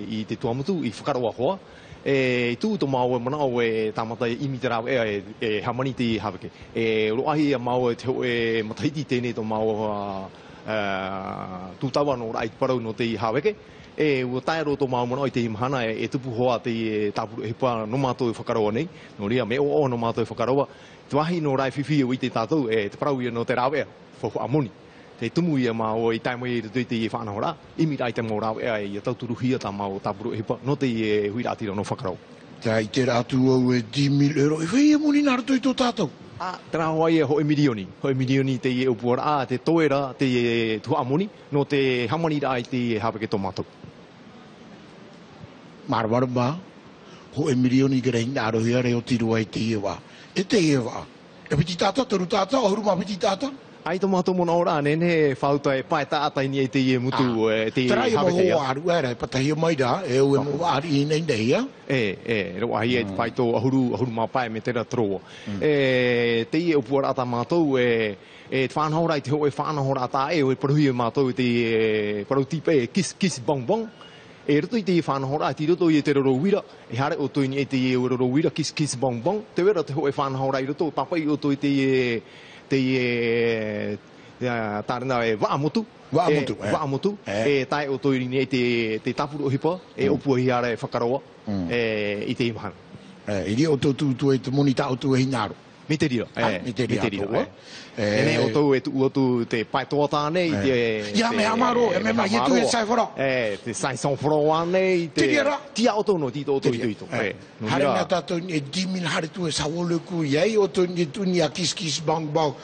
i te tuamutu i whakaraua hoa. E tu to mau mana o e tamata imi te rau e hamani te haweke e roahi a mau te ho e matahiti tēnei to mau tu tawa no rai parau no te haweke e o tai ro to mau mana o te imhana e tupu hoa te tapu e pa no mato e whakaroa nei no ria me o no mato e whakaroa te wahi no rai whiwhi o i te tātou e te parau i no te rau ea whafu amoni te tumu ia ma o i taimo i te te whanahora, imi rai te mōrau ea i a tauturuhia ta mau tapuru hipa, no te hui rātira no whakarau. Tai te rātu au e 10,000 euro, e whai e moni nā rato i tō tātou? Tera hoa ia hoi milioni te e upuara, te toera, te tua amoni, no te hamani rai te haweke tō mātou. Marwara mā, hoi milioni ke rei nā rohia reo tiru ai te ewa. E te ewa, e piti tāta, taru tāta, o huru mā piti tāta? Ai tō mātou mona ora, nene whauta e pae tātai ni e te ie mutu te haweke. Tera i mo aru ere, patahi o maira, e o e mo ari i nei nei ia? Rau ahi e te pai tō ahuru mā pae me tera troa. Te ie upua rata mātou te whanahora i te ho e whanahora ata e o e paruhi e mātou te parau tipe e kiss bong bong. E roto i te whanahora, ti roto i te rorowira, e hare o tō i te rorowira kiss bong bong. Te wera te ho e whanahora i roto, papai o tō i te tarina e Va'amotu. Va'amotu. E tai o tō i rini te tapuru hipa, e opua hi ara e whakaroa i te imahana. I ri o tō tū e te moni tā o tū e hinaro. Me te rira. Me te rira. E ne o tō e tu te pai toa tāne i te... Ia me amaro, e me mai e tu e sai whara. Te sai son whara ane i te... Tia o tō no, tito o tō i tuito. Hare ngā tātou e 10,000 hare tu e sawoluku iei o tō ni tuni a kiss bang bang.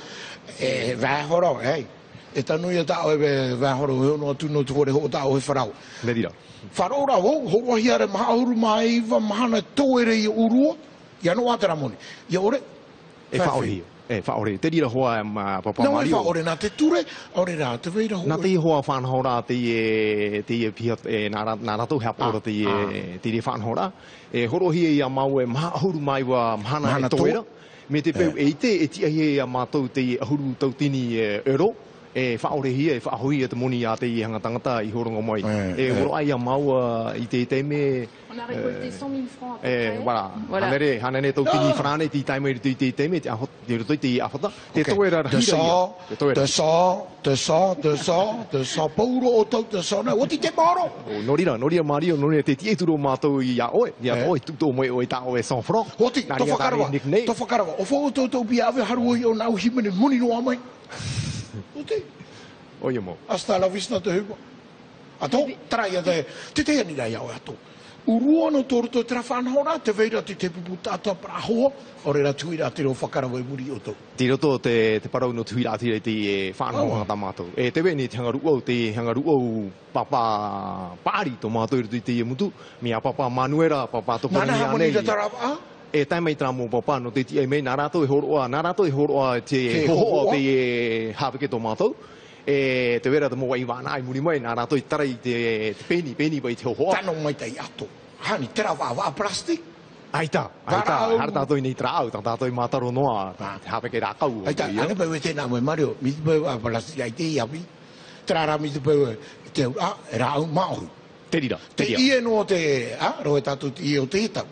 E wāhoro, hei. E tanu ia tāo e wāhoro e ono atu no tuore ho tāo e wharau. Me rira. Wharau rau, horo hiare maha ahuru mai iwa mahana tōere i urua. Ia no atara moni. Ia ore... E whaori. Whaori. Te rira hoa papa Mario. Nau e whaore nā te ture, ore rā te veira hoa. Nā te hoa whanahora te pia nā rato hea pora te whanahora. E horo hi ia mau e maha ahuru mai wa mahana e toera. me te peu e te e ti ai a mātou te ahuru tau tini euro e whaorehi e whaahoi e te moni a te hanga tangata I horongo mai. E uro ai a maua I te me... On a récolté 100 000 francs à peu près. Voilà. Hanere tau tini frane ti taime I te me te ahot te rotoi te ahota. Te toera rahira. 200 pauro o tau 200 o ti te maro. Norira Mario, norira te tie turo mātou I a oe. Ia oe, tuto moe oe ta oe 100 francs. Hoti, to whakarawa. O whao tau pia awe haru I o nau himene muni no amai. Hoti. Oia mo. Hasta la vista te hua. Ato, traia te te ani rai au ato. Urua no toro to tra whanahora, te veira te puputata para hoa, o re ra tuira te ro whakarawa muri o to. Te roto te parau no tuira te whanahora tamato. E te veni te hangaruau, te hangaruau papa pari to mātou i te mutu, mia papa Manuera, papa to Mana hamoni ra tarawa? E taimai tramo papa no te tia mei, nā rātou e horoa te hohoa te haweke to mātou. E te vera te moa I wāna I muri mai, nā rātou I tarai te peni bai te hohoa. Tano mai tei ato. Hani, tera wā plastik? Aita. Hara tātou I nei trāu, tātou I mātaro noa, te haweke rākau. Aita, ane pai we tēnā mai Mario, mi te pai wā plastik ai te iawi. Trara mi te pai te rāu māoru. Te rira. Te ie no te, roe tātou te ie o te tau.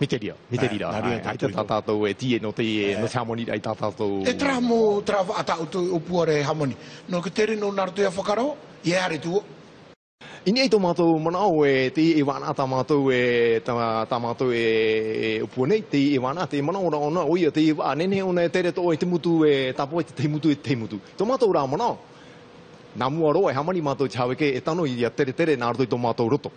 Mi te rira. Ai te tātou e tie no te hamoni ai tātou. E tra atau tu o puare hamoni. No ke tere no naruto ia whakaro, ie are tuo. Ini ai tō mātou manao e te e wāna tā mātou e upua nei, te e wāna, te manao rā ona, oia te e wā, nene ona e tere tō e te mutu e tapo e te mutu. Tō mātou rā manao, nā mua roa e hamani mātou te haweke e tano I a tere nā rotoi tō mātou roto.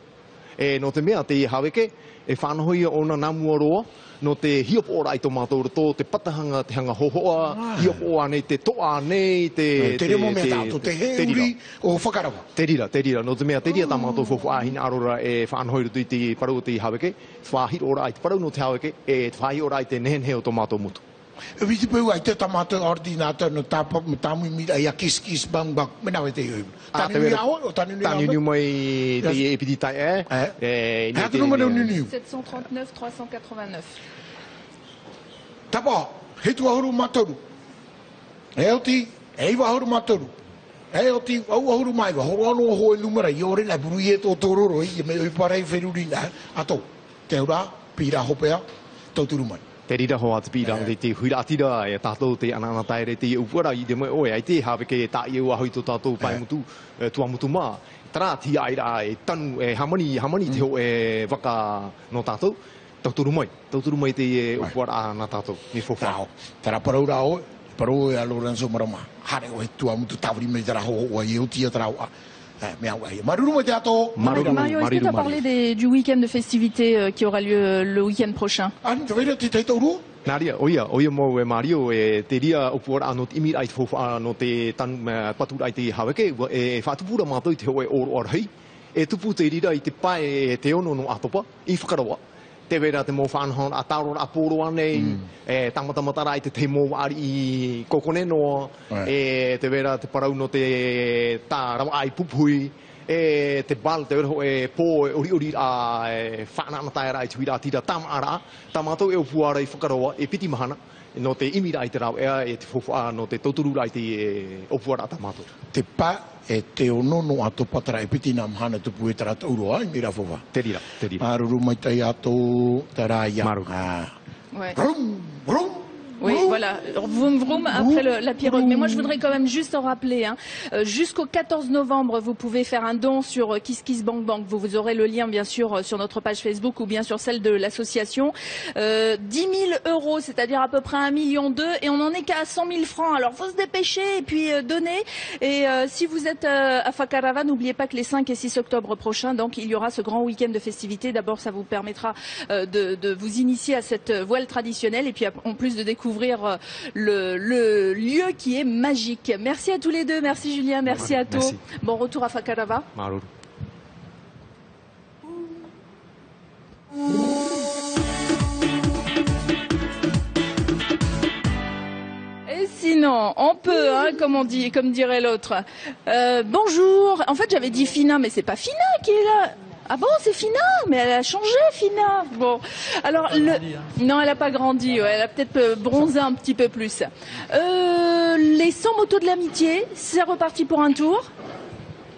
E no te mea te haweke, e whanahoi ona nā mua roa, no te hiopo ora I tō mātou roto, te patahanga, te hanga hohoa, hiopo nei, te toa nei, te remo mea tātou, te he uri o whakarawa. Te rira, no te mea te rira tā mātou whawhahina arora e whanahoi roto I te parau te haweke, whahiro ora I te parau no te haweke, e whahi ora I te nehenheo tō mātou mutu. E witi pēu ai te tamato ordinata no tāmu mira I a kis bang, mena we te iu. Tani nui awa o tani nui awa? Tani nui mai te epiti tai e. Hatu numero nui. 739 389. Tapa, he tu ahuru matoru. E o ti, e iwa ahuru matoru. E o ti, au ahuru mai wa, horo anu ho e numera, I ore lai buru I e tō tōroro I me oi parei wherurina. Ato, te ura, pira hopea, tauturu mai. Te rira hoa te pira, te huiratira e tātou te anana taere te upura I te mai oe, ai te haweke e tā I ua hoi tō tātou pai mutu, tua mutu mā. Tara ti aira e tanu, e hamani te ho e waka no tātou, tauturu mai te upura a nā tātou, ni whawhao. Tara parau rā oe, parau e a Lorenzo Marama, hare oe tua mutu tawri me tara ho oa I o tia tara oa. Mario, est-ce que tu as parlé du week-end de festivités qui aura lieu le week-end prochain? Naria, oia mo e Mario e te ria upura no te imir ai te whawha no te tanu patura ai te haweke e whatupura mātou te hoe oro arhei e tupu te rira I te pae e te ono no atopa I whakarawa. Te vera te mō whanahon a tāro a pōro anei, e tamatamata I te mō ari I kokone noa, e te vera te parau no te tā rawa ai pupui, e te bal te vera ho e pō e ori a whananatai ara I te huira tira tama ara, tamatou e upuara I whakaroa e piti mahana, no te imira I te rau ea e te whawha no te tauturura I te upuara tamatou. Te pā e te onono ato patara e piti nā mahana tupu e tara tauro ai, mira whawha. Te rira. Aruru mai tai ato tara ia. Ouais. Vroom. Oui, voilà, vroom vroom après la pirogue. Mais moi je voudrais quand même juste en rappeler, jusqu'au 14 novembre, vous pouvez faire un don sur KissKissBankBank. Vous aurez le lien bien sûr sur notre page Facebook ou bien sur celle de l'association. 10 000 €, c'est-à-dire à peu près 1,2 million, et on n'en est qu'à 100 000 francs. Alors faut se dépêcher et puis donner. Et si vous êtes à Whakarava, n'oubliez pas que les 5 et 6 octobre prochains, donc il y aura ce grand week-end de festivités. D'abord ça vous permettra de vous initier à cette voile traditionnelle et puis en plus de découvrir le lieu qui est magique. Merci à tous les deux, merci Julien, merci à toi. Bon retour à Whakarava. Et sinon, on peut, comme dirait l'autre. Bonjour. En fait, j'avais dit Fina, mais c'est pas Fina qui est là. Ah bon, c'est Fina? Mais elle a changé, Fina. Bon, alors non, elle a pas grandi. Ouais, elle a peut-être bronzé un petit peu plus. Les 100 motos de l'amitié, c'est reparti pour un tour.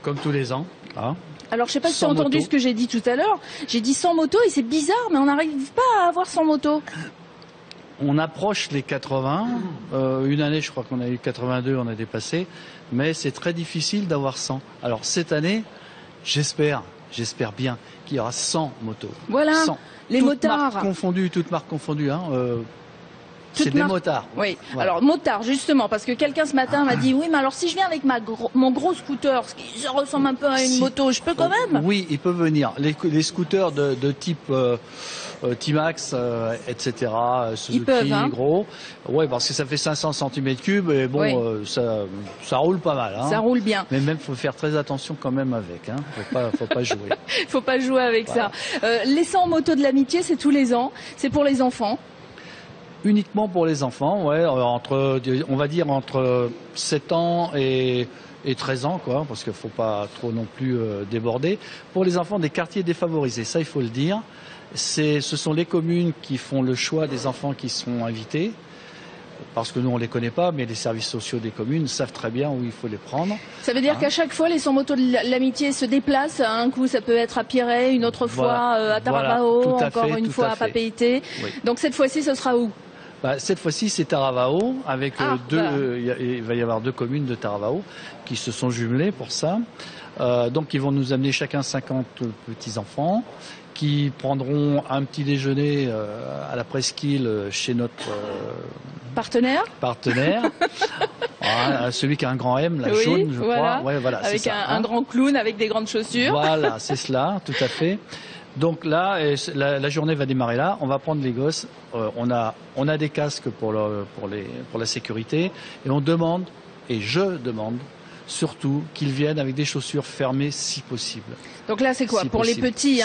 Comme tous les ans. Hein. Alors, je sais pas si tu as entendu motos. ce que j'ai dit tout à l'heure. J'ai dit 100 motos et c'est bizarre, mais on n'arrive pas à avoir 100 motos. On approche les 80. Une année, je crois qu'on a eu 82, on a dépassé. Mais c'est très difficile d'avoir 100. Alors, cette année, j'espère bien qu'il y aura 100 motos. Voilà, 100. les motards. Toutes marques confondues. Hein, c'est des motards. Oui. Voilà. Alors motard justement, parce que quelqu'un ce matin m'a dit oui, mais alors si je viens avec mon gros scooter, ce qui ressemble un peu à une moto, je peux quand même? Oui, ils peuvent venir. Les scooters de type T-Max, etc. Suzuki, ils peuvent, hein. gros. Ouais, parce que ça fait 500 cm3 et bon, oui. Ça roule pas mal. Hein. Ça roule bien. Mais même faut faire très attention quand même avec. Hein. Faut pas jouer. Faut pas jouer avec voilà. ça. Les 100 motos de l'amitié, c'est tous les ans. C'est pour les enfants. Uniquement pour les enfants, ouais, on va dire entre 7 ans et 13 ans, quoi, parce qu'il ne faut pas trop non plus déborder. Pour les enfants des quartiers défavorisés, ça il faut le dire, ce sont les communes qui font le choix des enfants qui sont invités, parce que nous on ne les connaît pas, mais les services sociaux des communes savent très bien où il faut les prendre. Ça veut dire qu'à chaque fois, les 100 motos de l'amitié se déplacent. Un coup, ça peut être à Piret, une autre fois à Taravao, encore une fois à Papeete. Oui. Donc cette fois-ci, ce sera où? Cette fois-ci, c'est Taravao, avec il va y avoir 2 communes de Taravao qui se sont jumelées pour ça. Donc, ils vont nous amener chacun 50 petits-enfants qui prendront un petit déjeuner à la presqu'île chez notre partenaire. Voilà, celui qui a un grand M, la oui, jaune, je voilà. crois. Ouais, voilà, avec ça, un grand clown avec des grandes chaussures. Voilà, c'est cela, tout à fait. Donc là, la journée va démarrer là. On va prendre les gosses. On a des casques pour la sécurité. Et on demande, et je demande, surtout qu'ils viennent avec des chaussures fermées si possible. Donc là, c'est quoi? Pour les petits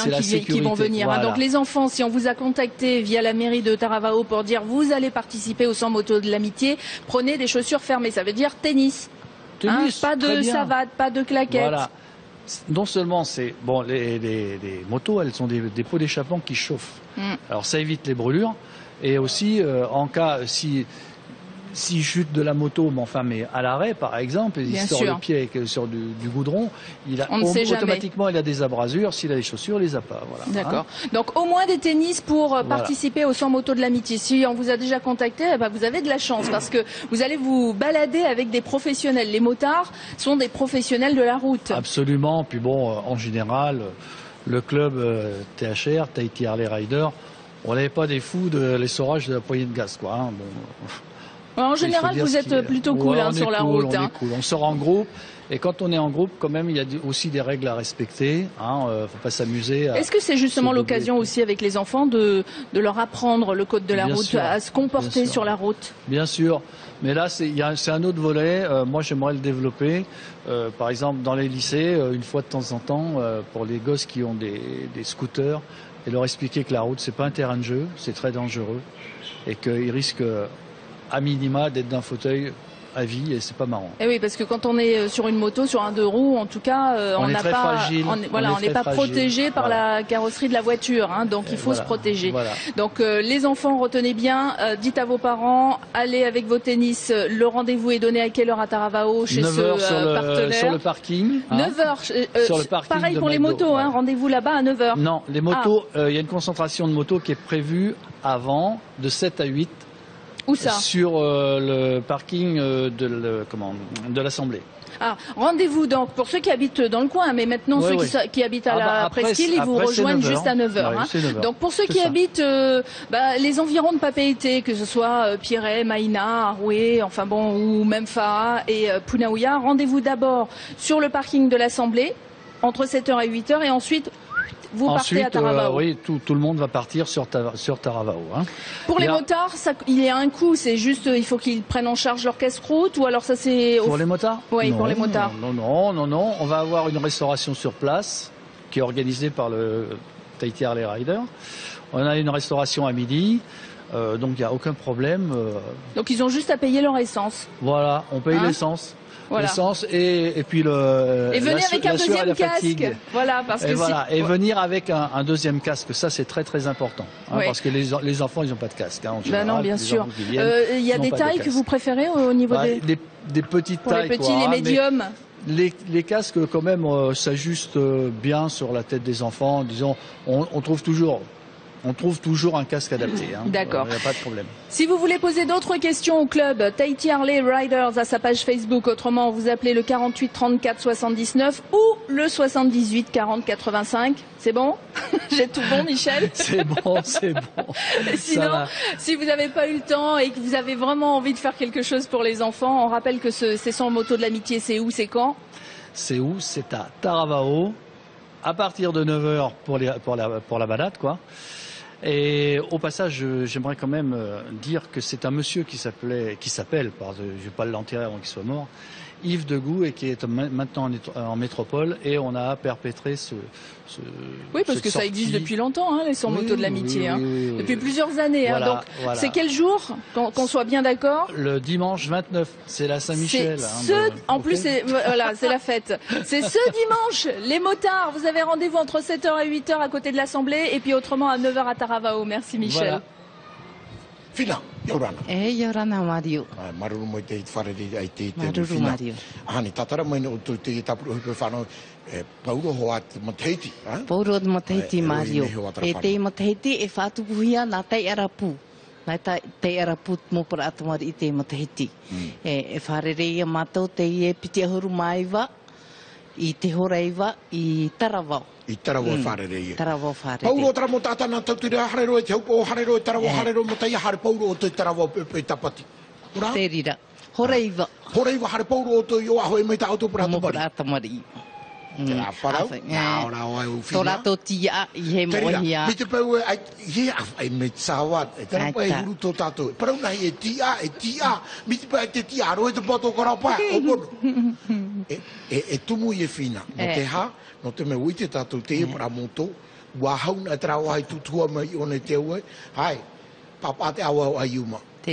qui vont venir. Voilà. Donc les enfants, si on vous a contacté via la mairie de Taravao pour dire vous allez participer aux 100 motos de l'amitié, prenez des chaussures fermées. Ça veut dire tennis. Pas de savate, pas de claquettes. Voilà. Non seulement c'est bon, les motos, elles sont des pots d'échappement qui chauffent. Alors ça évite les brûlures et aussi en cas si chute de la moto, mais à l'arrêt par exemple, il sort le pied sur du goudron, automatiquement il a des abrasures. S'il a des chaussures, il les a pas. Voilà. D'accord. Donc au moins des tennis pour participer aux 100 motos de l'amitié. Si on vous a déjà contacté, vous avez de la chance parce que vous allez vous balader avec des professionnels. Les motards sont des professionnels de la route. Absolument. Puis bon, en général, le club THR, Tahiti Harley Rider, on n'avait pas des fous de l'essorage de la poignée de gaz, quoi. Hein. Bon. En général, vous êtes plutôt cool sur la route. On est cool. On sort en groupe. Et quand on est en groupe, quand même, il y a aussi des règles à respecter. Faut pas s'amuser. Est-ce que c'est justement l'occasion aussi avec les enfants de leur apprendre le code de la route, à se comporter sur la route? Bien sûr. Mais là, c'est un autre volet. Moi, j'aimerais le développer. Par exemple, dans les lycées, une fois de temps en temps, pour les gosses qui ont des scooters, et leur expliquer que la route, c'est pas un terrain de jeu, c'est très dangereux. Et qu'ils risquent à minima d'être d'un fauteuil à vie et c'est pas marrant. Et oui, parce que quand on est sur une moto, sur un 2 roues, en tout cas, on n'est pas protégé par la carrosserie de la voiture, hein, donc il faut se protéger. Voilà. Donc les enfants, retenez bien, dites à vos parents, allez avec vos tennis. Le rendez-vous est donné à quelle heure à Taravao chez ce partenaire? Sur le parking. 9h. Sur le parking. Pareil pour les motos, hein, rendez-vous là-bas à 9h. Non, les motos, il y a une concentration de motos qui est prévue avant de 7 à 8. Où ça? Sur le parking de l'Assemblée. Ah, rendez-vous donc pour ceux qui habitent dans le coin, mais maintenant ceux qui habitent à la presqu'île, ils vous rejoignent juste à 9h. Ouais, 9h. Donc pour ceux qui habitent les environs de Papeete, que ce soit Piret, Maïna, Aroué, ou même Faa et Punaouia, rendez-vous d'abord sur le parking de l'Assemblée entre 7h et 8h et ensuite vous partez à Taravao. Oui, tout le monde va partir sur Taravao. Hein. Pour les motards, il y a un coût, c'est juste, il faut qu'ils prennent en charge leur casse-croûte ou alors ça c'est... Pour les motards? Oui, pour les motards. Non. On va avoir une restauration sur place qui est organisée par le Tahiti Harley Rider. On a une restauration à midi. Donc il n'y a aucun problème. Donc ils ont juste à payer leur essence. Voilà, on paye l'essence. Voilà. L'essence et puis et venez avec un deuxième casque. Fatigue. Voilà, parce que et venir avec un deuxième casque, ça c'est très très important. Hein, ouais. Parce que les enfants, ils n'ont pas de casque. Hein, en général, non, bien sûr. Il y a des tailles que vous préférez au niveau des petites pour tailles. Les petits, quoi, les médiums. Les casques, quand même, s'ajustent bien sur la tête des enfants. Disons, on trouve toujours un casque adapté. Hein. D'accord. Il n'y a pas de problème. Si vous voulez poser d'autres questions au club, Tahiti Harley Riders à sa page Facebook. Autrement, vous appelez le 48 34 79 ou le 78 40 85. C'est bon? J'ai tout bon, Michel? C'est bon, c'est bon. Sinon, si vous n'avez pas eu le temps et que vous avez vraiment envie de faire quelque chose pour les enfants, on rappelle que ces 100 motos de l'amitié, c'est où, c'est quand? C'est où? C'est à Taravao, à partir de 9h pour la balade, quoi. Et au passage, j'aimerais quand même dire que c'est un monsieur qui s'appelle, je ne vais pas l'enterrer avant qu'il soit mort, Yves Degout, et qui est maintenant en métropole, et on a perpétré oui, parce que ça existe depuis longtemps, hein, les 100 motos de l'amitié, depuis plusieurs années. Voilà, donc, c'est quel jour, qu'on soit bien d'accord? Le dimanche 29, c'est la Saint-Michel. En plus, c'est la fête. C'est ce dimanche, les motards, vous avez rendez-vous entre 7h et 8h à côté de l'Assemblée, et puis autrement à 9h à Taravao. Merci Michel. Voilà. Fina, Yorana. Yorana Mario. Maruru mo te whare ai te Maruru Mario. Ani tatara mo o te tapu pe whano Paulo hoat mo Tahiti. Paulo mo Tahiti Mario. E te mo Tahiti e whatupuhia na te arapu. Nai te arapu mo para atamari i te mo Tahiti. E wharereia mātou te e piti ahuru maiwa i te horeiwa i Taravao. I Taravao wharereia. Taravao wharereia. Paulo tara mo tata na tautire harero e te haupo o harero e Taravao harero mo taia hare Paulo o te Taravao pe tapati. Te rira. Horeiwa. Horeiwa hare Paulo o te io aho e mai ta auto para atamari. Te rā parau, ngā ora o ai uwhina. Tō rato tia i he mohia. Me te pau e, he ai me tsawat, e tera pa e huru tō tātou. Parau nahi e tia, me te pau e te tia, aro e te pato karapa, o mono. E tumu i e whina, no te ha, no te me ui te tātou te e para moto, ua hauna e trao ai tutua mai o ne te ue, hai, papa te awa o ai uma. Te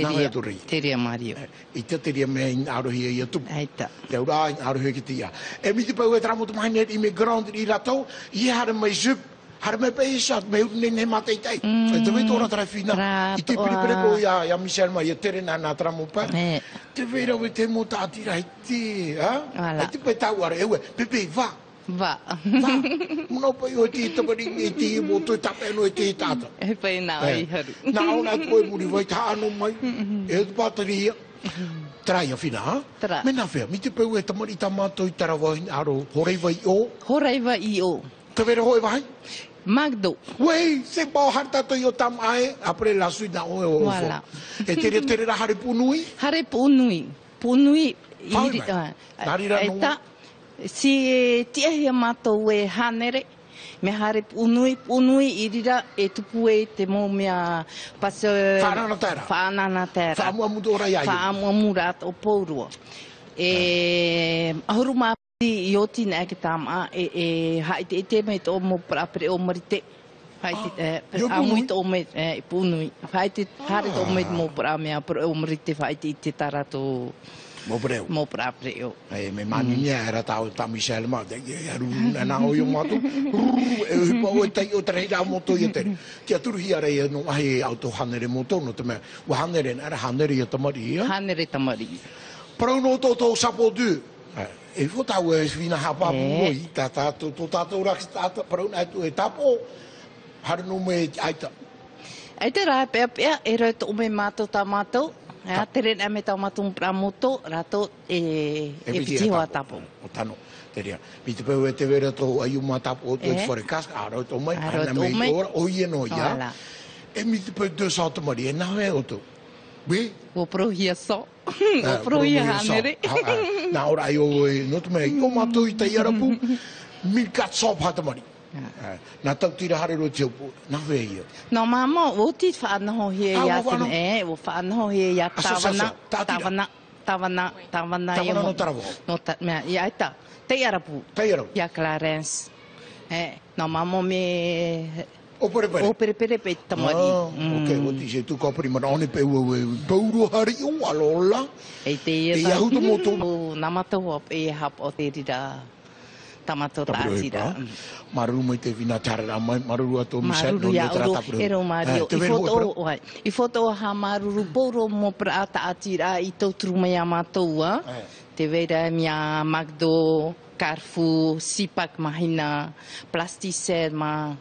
rea Mario. I te rea mea in arohia i a tupu. Aita. Te ura in arohia ki tia. E mi te pau e tramotu mai net i me ground i ratou, i hara mai zup, hara mai pei sat, me uru nene matei tei. E te wei tōra tara whina. I te piripireko i a Michel mai, i a tere nā tramo pa. Te wera we te mo tātira i te, ha? E te pei tau ara, ewe, pepe, va. Va. Muna pai o te tamari e te mo toi tape no e te tata. E pai nā i haru. Nā ona koe muri vai tāno mai. E te pātari ia. Trai a whina, ha? Tra. Mena whea, mi te pau e tamari tā mātou i Taravao in aro horeiwa i o. Horeiwa i o. Te vera hoi vai? Magdo. Wei, se pao harta to i o tam ae, apre la sui na oe o o. Wala. E tere ra hare punui? Hare punui. Punui. Pau mai? Narira nunga? Si tiahia mātou e hanere, me hare punui i rira e tupu e te mō mea pasa... Whanana tēra? Whanana tēra. Whaamuamu tōra iai? Whaamuamu rāt o Paurua. E ahuru māpiti i oti nā ke tāma e haite e te mei tō mō prapere o marite. Amui tō mei punui. Haite hare tō mei mō pramea o marite haite i te tarato... Mo preu. Mo preu. E me mani nia era tau ta Michel ma de eru na o yo mato. E po o tai o tre ra moto i te. Ki aturu hi ara e no ai auto hanere moto no te me. Wa hanere era hanere i tamari. Hanere tamari. Pro no to sapo du. E fo tau e vina hapa mo i ta to ra ta pro na tu e tapo. Har no me aita. Aita ra pe e ro to me mato ta mato. Tere na me tau matung pramoto, rato e piti hoa tapo. O tano, te rea. Mi te pau e te vera tō ai uma tapo o tō whare kaska, aro tō mai, ana mei ora, o ie no ia. E mi te pau tō sa tamari, e nawe o tō. We? O prohia so. O prohia hanere. Nā ora ai o e, no te mea, i o mato i tai arapu, mi kat so patamari. Nā tau tira harero te upo, nā wea ia. No mama, o ti whaanaho hea ia tene o whaanaho hea ia Tawana no Taravao. No mea, ia aita, te arapu. Te arapu. Ia Clarence. No mama me O perepere. O perepere pe tamari. Ok, o ti se tu ko prima one pe o pauru hari o alola. E te e ia hutu moto na matau e hap o te rira tamato tātira. Maruru mai te vina tarara mai, maruru ato Michelle no ya le trata pro. Ero Mario. I foto ha maruru poro mo pra tātira I tau tru mai a matua. Te vera mia Magdo, Carrefour, Sipak mahina, Plasticel ma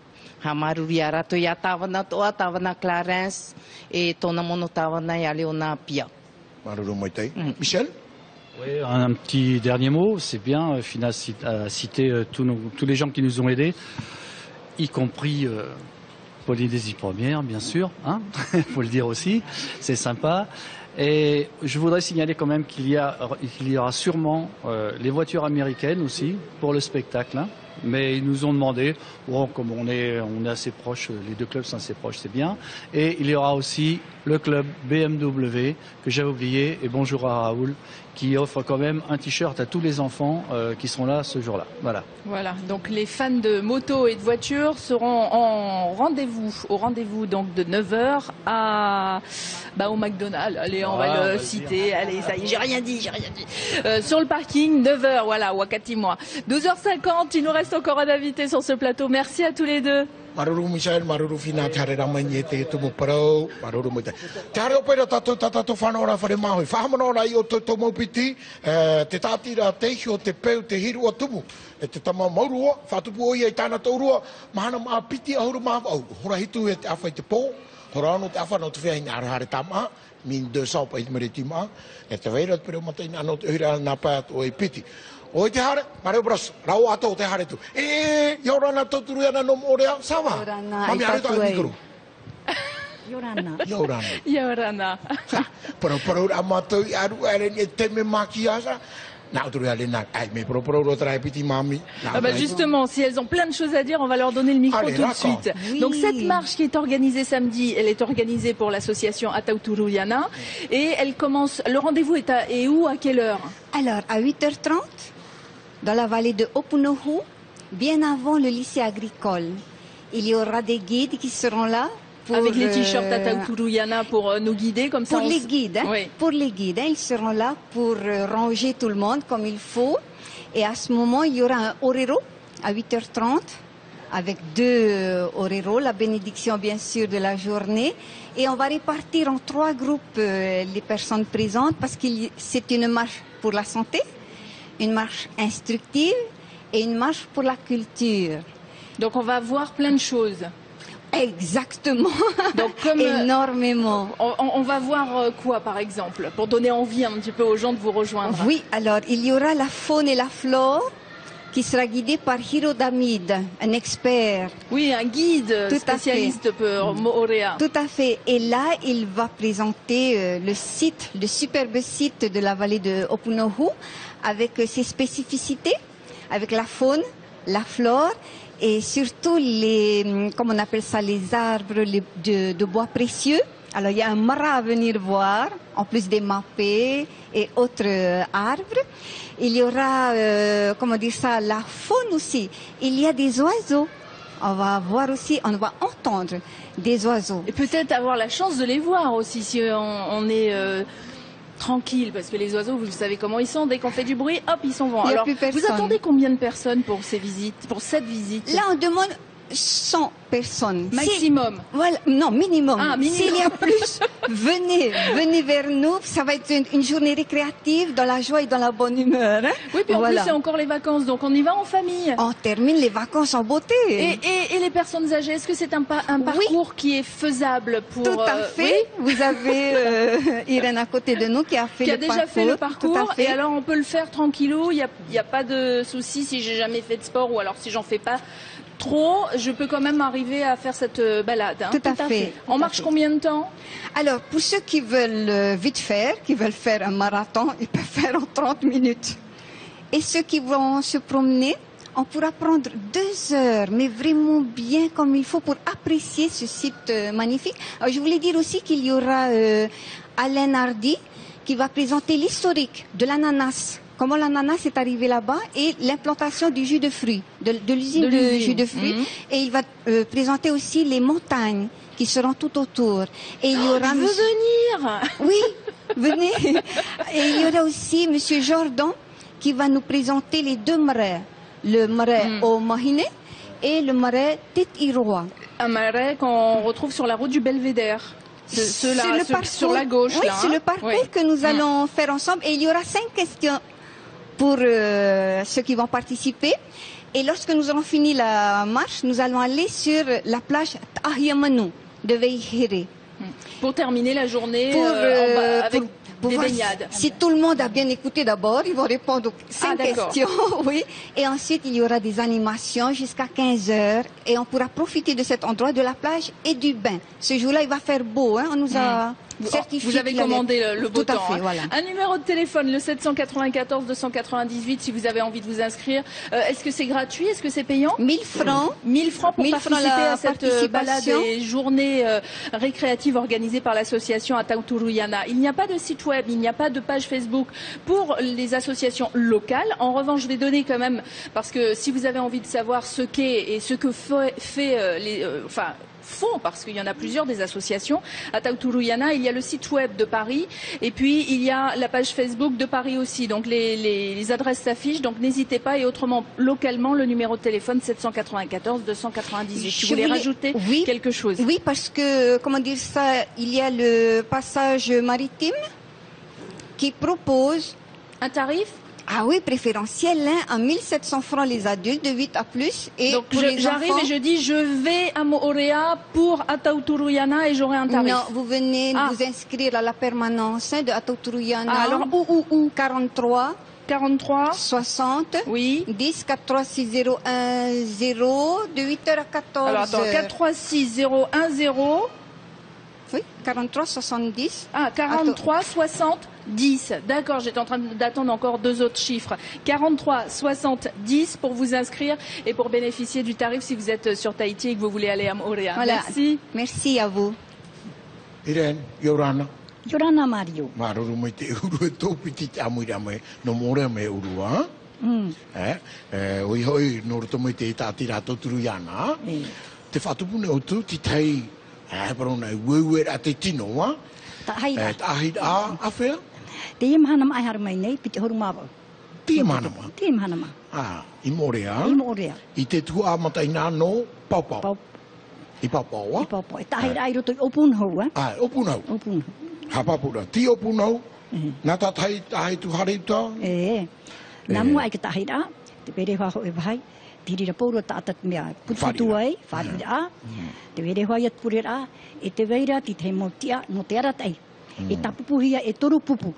ha maruru ia rato ia tawana toa, tawana Clarence e tona mono tawana ia Leona Pia. Maruru mai te. Michel? Oui, un petit dernier mot. C'est bien, Fina a cité tous les gens qui nous ont aidés, y compris Polynésie Première, bien sûr, hein, faut le dire aussi, c'est sympa. Et je voudrais signaler quand même qu'il y aura sûrement les voitures américaines aussi pour le spectacle, hein. Mais ils nous ont demandé, bon, comme on est assez proches, les deux clubs sont assez proches, c'est bien. Et il y aura aussi le club BMW, que j'avais oublié, et bonjour à Raoul, qui offre quand même un t-shirt à tous les enfants qui seront là ce jour-là. Voilà. Voilà, donc les fans de moto et de voitures seront au rendez-vous donc de 9h au McDonald's. Allez, on va le citer. Allez, ça y est, j'ai rien dit. Sur le parking, 9h, voilà, Wakati moi. 12h50, il nous reste encore un invité sur ce plateau. Merci à tous les deux. Maruru Michel, maruru Fina tarara mai te tumu parau, maruru mai te. Tare o pera tato whanora whare mahui. Whahamanora I o to maupiti, te tātira te hio, te peu, te hiru o tumu. E te tama maurua, whatupu o ia I tāna taurua, mahana maa piti ahuru maa au. Hora hitu e te awhai te pō, hora ano te awhana o te whia hina arahare tama, min 200 pa I te mere tima, e te weira te pere o mata ina ano te hira na pāt o I piti. O te hare, mareo bros, rau ato o te hare tu. Yorana toturu yana no morea, sawa? Yorana, mami hare tu mikro. Yorana. Pero amato I aru are ni te me makiasa. Na turu ale na, ai me pro trai piti mami. Justement, si elles ont plein de choses à dire, on va leur donner le micro tout de suite. Oui. Donc cette marche qui est organisée samedi, elle est organisée pour l'association Atauturuyana et elle commence. Le rendez-vous est où, à quelle heure? Alors à 8h30 dans la vallée de Opunohu, bien avant le lycée agricole. Il y aura des guides qui seront là. Avec les t-shirts Atauturuyana pour nous guider, comme ça. Pour les guides, hein, oui. Pour les guides, hein, ils seront là pour ranger tout le monde comme il faut. Et à ce moment, il y aura un orero à 8h30 avec 2 oreros, la bénédiction bien sûr de la journée. Et on va répartir en 3 groupes les personnes présentes parce que c'est une marche pour la santé, une marche instructive et une marche pour la culture. Donc on va voir plein de choses. Exactement. Donc comme énormément. On va voir quoi par exemple pour donner envie un petit peu aux gens de vous rejoindre? Oui, alors il y aura la faune et la flore qui sera guidée par Hiro Damid, un expert. Oui, un guide spécialiste pour Moorea. Tout à fait. Et là, il va présenter le site, le superbe site de la vallée de Opunohu avec ses spécificités, avec la faune, la flore. Et surtout comment on appelle ça, les arbres de bois précieux. Alors il y a un mara à venir voir, en plus des mapés et autres arbres. Il y aura, comment dire ça, la faune aussi. Il y a des oiseaux. On va voir aussi, on va entendre des oiseaux. Et peut-être avoir la chance de les voir aussi si on est tranquille, parce que les oiseaux, vous savez comment ils sont, dès qu'on fait du bruit, hop, ils s'en vont. Alors, vous attendez combien de personnes pour cette visite? Là, on demande 100 personnes. Maximum. Voilà, non, minimum. Ah, minimum. S'il y a plus, venez vers nous. Ça va être une journée récréative dans la joie et dans la bonne humeur. Hein? Oui, puis en plus, c'est encore les vacances, donc on y va en famille. On termine les vacances en beauté. Et les personnes âgées, est-ce que c'est un parcours qui est faisable pour... Tout à fait. Oui. Vous avez Irène à côté de nous qui a fait le parcours. Qui a déjà fait le parcours. Et alors, on peut le faire tranquillou. Il n'y a pas de souci si j'ai jamais fait de sport ou alors si j'en fais pas trop, je peux quand même arriver à faire cette balade. Hein. Tout à fait. On marche combien de temps? Alors, pour ceux qui veulent vite faire, qui veulent faire un marathon, ils peuvent faire en 30 minutes. Et ceux qui vont se promener, on pourra prendre 2 heures, mais vraiment bien comme il faut pour apprécier ce site magnifique. Alors, je voulais dire aussi qu'il y aura Alain Hardy qui va présenter l'historique de l'ananas comment l'ananas est arrivé là-bas et l'implantation du jus de fruits, de l'usine de jus de fruits. Et il va présenter aussi les montagnes qui seront tout autour. Et il y aura je veux venir. Oui, venez. Et il y aura aussi Monsieur Jordan qui va nous présenter les deux marais, le marais au Mahine et le marais Tête-Irois. Un marais qu'on retrouve sur la route du Belvédère. Ceux-là, sur la gauche. Oui, là, c'est le parcours que nous allons faire ensemble. Et il y aura 5 questions pour ceux qui vont participer. Et lorsque nous aurons fini la marche, nous allons aller sur la plage Tahiamanu de Veihire. Pour terminer la journée avec des baignades. Si tout le monde a bien écouté d'abord, ils vont répondre aux 5 questions. Oui. Et ensuite, il y aura des animations jusqu'à 15h. Et on pourra profiter de cet endroit, de la plage et du bain. Ce jour-là, il va faire beau. Hein. On nous a certifié. Vous avez commandé le beau temps. Tout à fait, voilà. Un numéro de téléphone, le 794 298, si vous avez envie de vous inscrire. Est-ce que c'est gratuit? Est-ce que c'est payant? 1000 francs. 1000 francs pour participer à cette balade et journée récréative organisée par l'association Ataturuyana. Il n'y a pas de site web, il n'y a pas de page Facebook pour les associations locales. En revanche, je vais donner quand même, parce que si vous avez envie de savoir ce qu'est et ce que font, parce qu'il y en a plusieurs des associations, Ataturuyana, il y a le site web de Paris et puis il y a la page Facebook de Paris aussi. Donc les adresses s'affichent, donc n'hésitez pas. Et autrement, localement, le numéro de téléphone 794 298. Tu voulais rajouter quelque chose? Oui, parce que, comment dire ça, il y a le passage maritime qui propose un tarif. Ah oui, préférentiel, hein, à 1700 francs les adultes de 8 à plus. Et donc pour les j'arrive enfants, et je dis je vais à Moorea pour Ataturuyana et j'aurai un tarif. Non, vous venez vous inscrire à la permanence de Ataturuyana. Ah, alors où 43 60 oui 10 436 010 de 8h à 14h. Alors attends, 436 010. Oui, 43 70. Ah, 43 70. D'accord, j'étais en train d'attendre encore 2 autres chiffres. 43 70 pour vous inscrire et pour bénéficier du tarif si vous êtes sur Tahiti et que vous voulez aller à Moorea. Voilà. Merci. Merci à vous. Irene, Yorana. Yorana Mario. Maruru mai te uru e tōpiti te amuira mai no Moorea me uru, ha? Oi hoi, no roto mai te tāti rātou Turuyana. Te whatupune o tu, ti tei, parona i weuera te tino, ha? Tahira. Tahira, a whea? Te imhanama ai haramai nei, piti horu mawa. Te imhanama? Te imhanama. I Moorea? I Moorea. I te tua mataina no Paupau. I Paupau, ha? I Paupau. E tahira ai roto i Opunhau, ha? Opunhau. Opunhau. Hapapura, ti Opunhau? Nā tā tai tu hareita? Nā mua ai ka tahira, te pere hoa ho e wahai. Tirira pouro tātat mea pututu ai, wharira. Te were hoa iat purera, e te weira ti te motia no te aratai. E tapupuhia e toru pupu.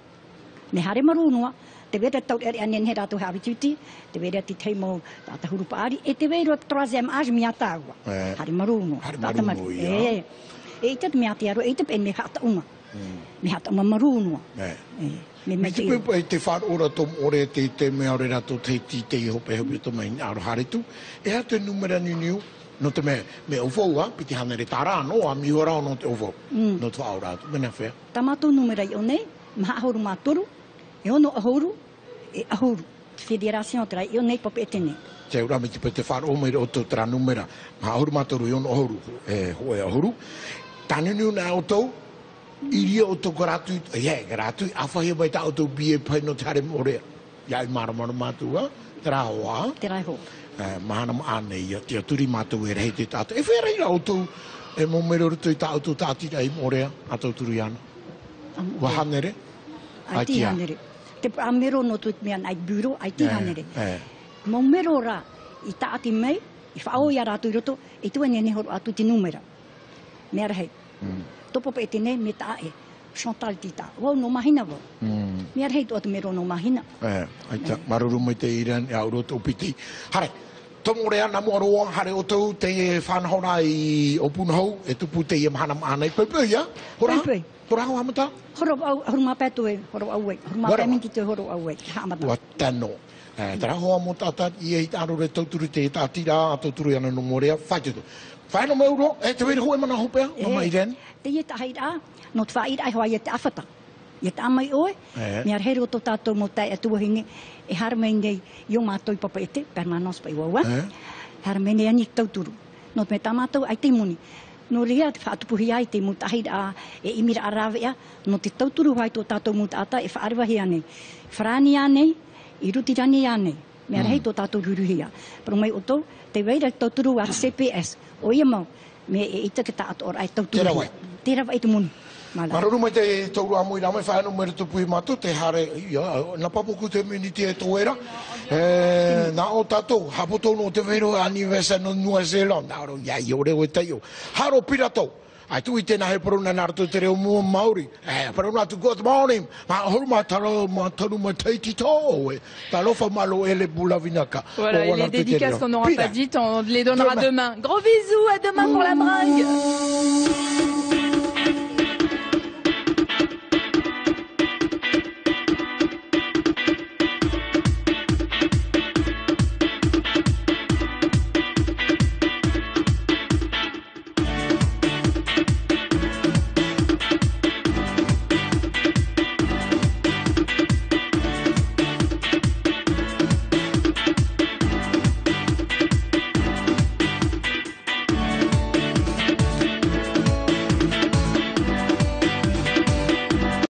Me hare marunua, te wera tau ere anen he rātou hawituti, te wera ti te mo tāta hurupaari, e te weira troisième âge mea tāua. Hare marunua. Hare marunua, ia. E i te mea te aro, e te pen me hata unga. Me hata unga marunua. Me te pepa e te whāora tom ore te mea ore rato te hope hope to mai aro haretu. E ha te numera niu no te me ofo piti hanere tāra no a miora no te ofo. No te whaora atu, mena whea. Tamato numera i one, maha ahoru mātoru, e ono ahoru, e ahoru. Federation trai, i one pape e tene. Te ura me te pe te whaaro mai o to tra numera. Maha ahoru mātoru, i ono ahoru, hoe ahoru. Tānu niu nā o tau, iria o toko rātui, rātui, awhahia mai tā o tau bie pai no te hare Moorea. Iai maramara mātua, te rāhoa. Te rāhoa. Mahana ma ānei, te aturi mātua e rei te tātou. E whera ira o tau, e mō mero rutu i tā o tau tātira i Moorea, a tau Turuyana. Wa hanere? Ai ti hanere. Te amero no tuit mea ai buro, ai ti hanere. Mō mero rā, i tāti mei, i whao ia rātu i roto, i tua nene horu atu ti numera. Mea rahei. Topo pe tene me ta e Chantal tita. Wau no mahina wau. Mea rei tu atu mero no mahina. Aita, maruru mai te iran e auro tō piti. Hare, tō Moorea nā mua roa, hare o tau te whanahora i Opunhau, e tupu te i mahana maanei. Pepe ia? Hora? Pepe. Hora hau hamata? Horu mapētu e, horu au e. Horu mapēminti te horu au e. Hamata. Ua tano. Tara hoa mo tātat, i e tāro re tauturu te tātira, a tauturu ana no Moorea, whaitetu. Whaino mai uro, e te wera hoe mana hopea, no mai ren. Te ie tahira, no te whaira ai hoa i te awhata. ia tamai oe, mea reheri o tō tātou mo tai atua hinge, e haramei nei i o mātou i papa ete, permanence pa i waua, haramei nei ani tauturu. No me tāmatou ai te muni. No rea te whaatupuhi ai te mutahi a e imira arawea, no te tauturu hai tō tātou mutata e whaariwahi anei. Wharani anei, i rutirani anei. Mea rehei tō tātou ruruhia. Pero mai oto, te weira tauturu a CPS, o ia mau, me e ita ke tātou ora ai tauturu. Tera wai. Tera wai te muni. Maruru mai te tauru amui rame whaenu mera tupuhi matu, te hare, na papuku te miniti e tōera, na o tātou, hapoto no te wero anniversary no New Zealand, aro, ia i ore o te io. Haro pira tau, ai tu i tēnā he paruna nārtu te reo mua Māori, paruna tu good morning, ma horu ma taru ma teiti tō, ta lofa malo ele bulavinaka. Voilà, et les dédicaces qu'on n'aura pas dites, on les donnera demain. Gros bisous, à demain pour la bringue.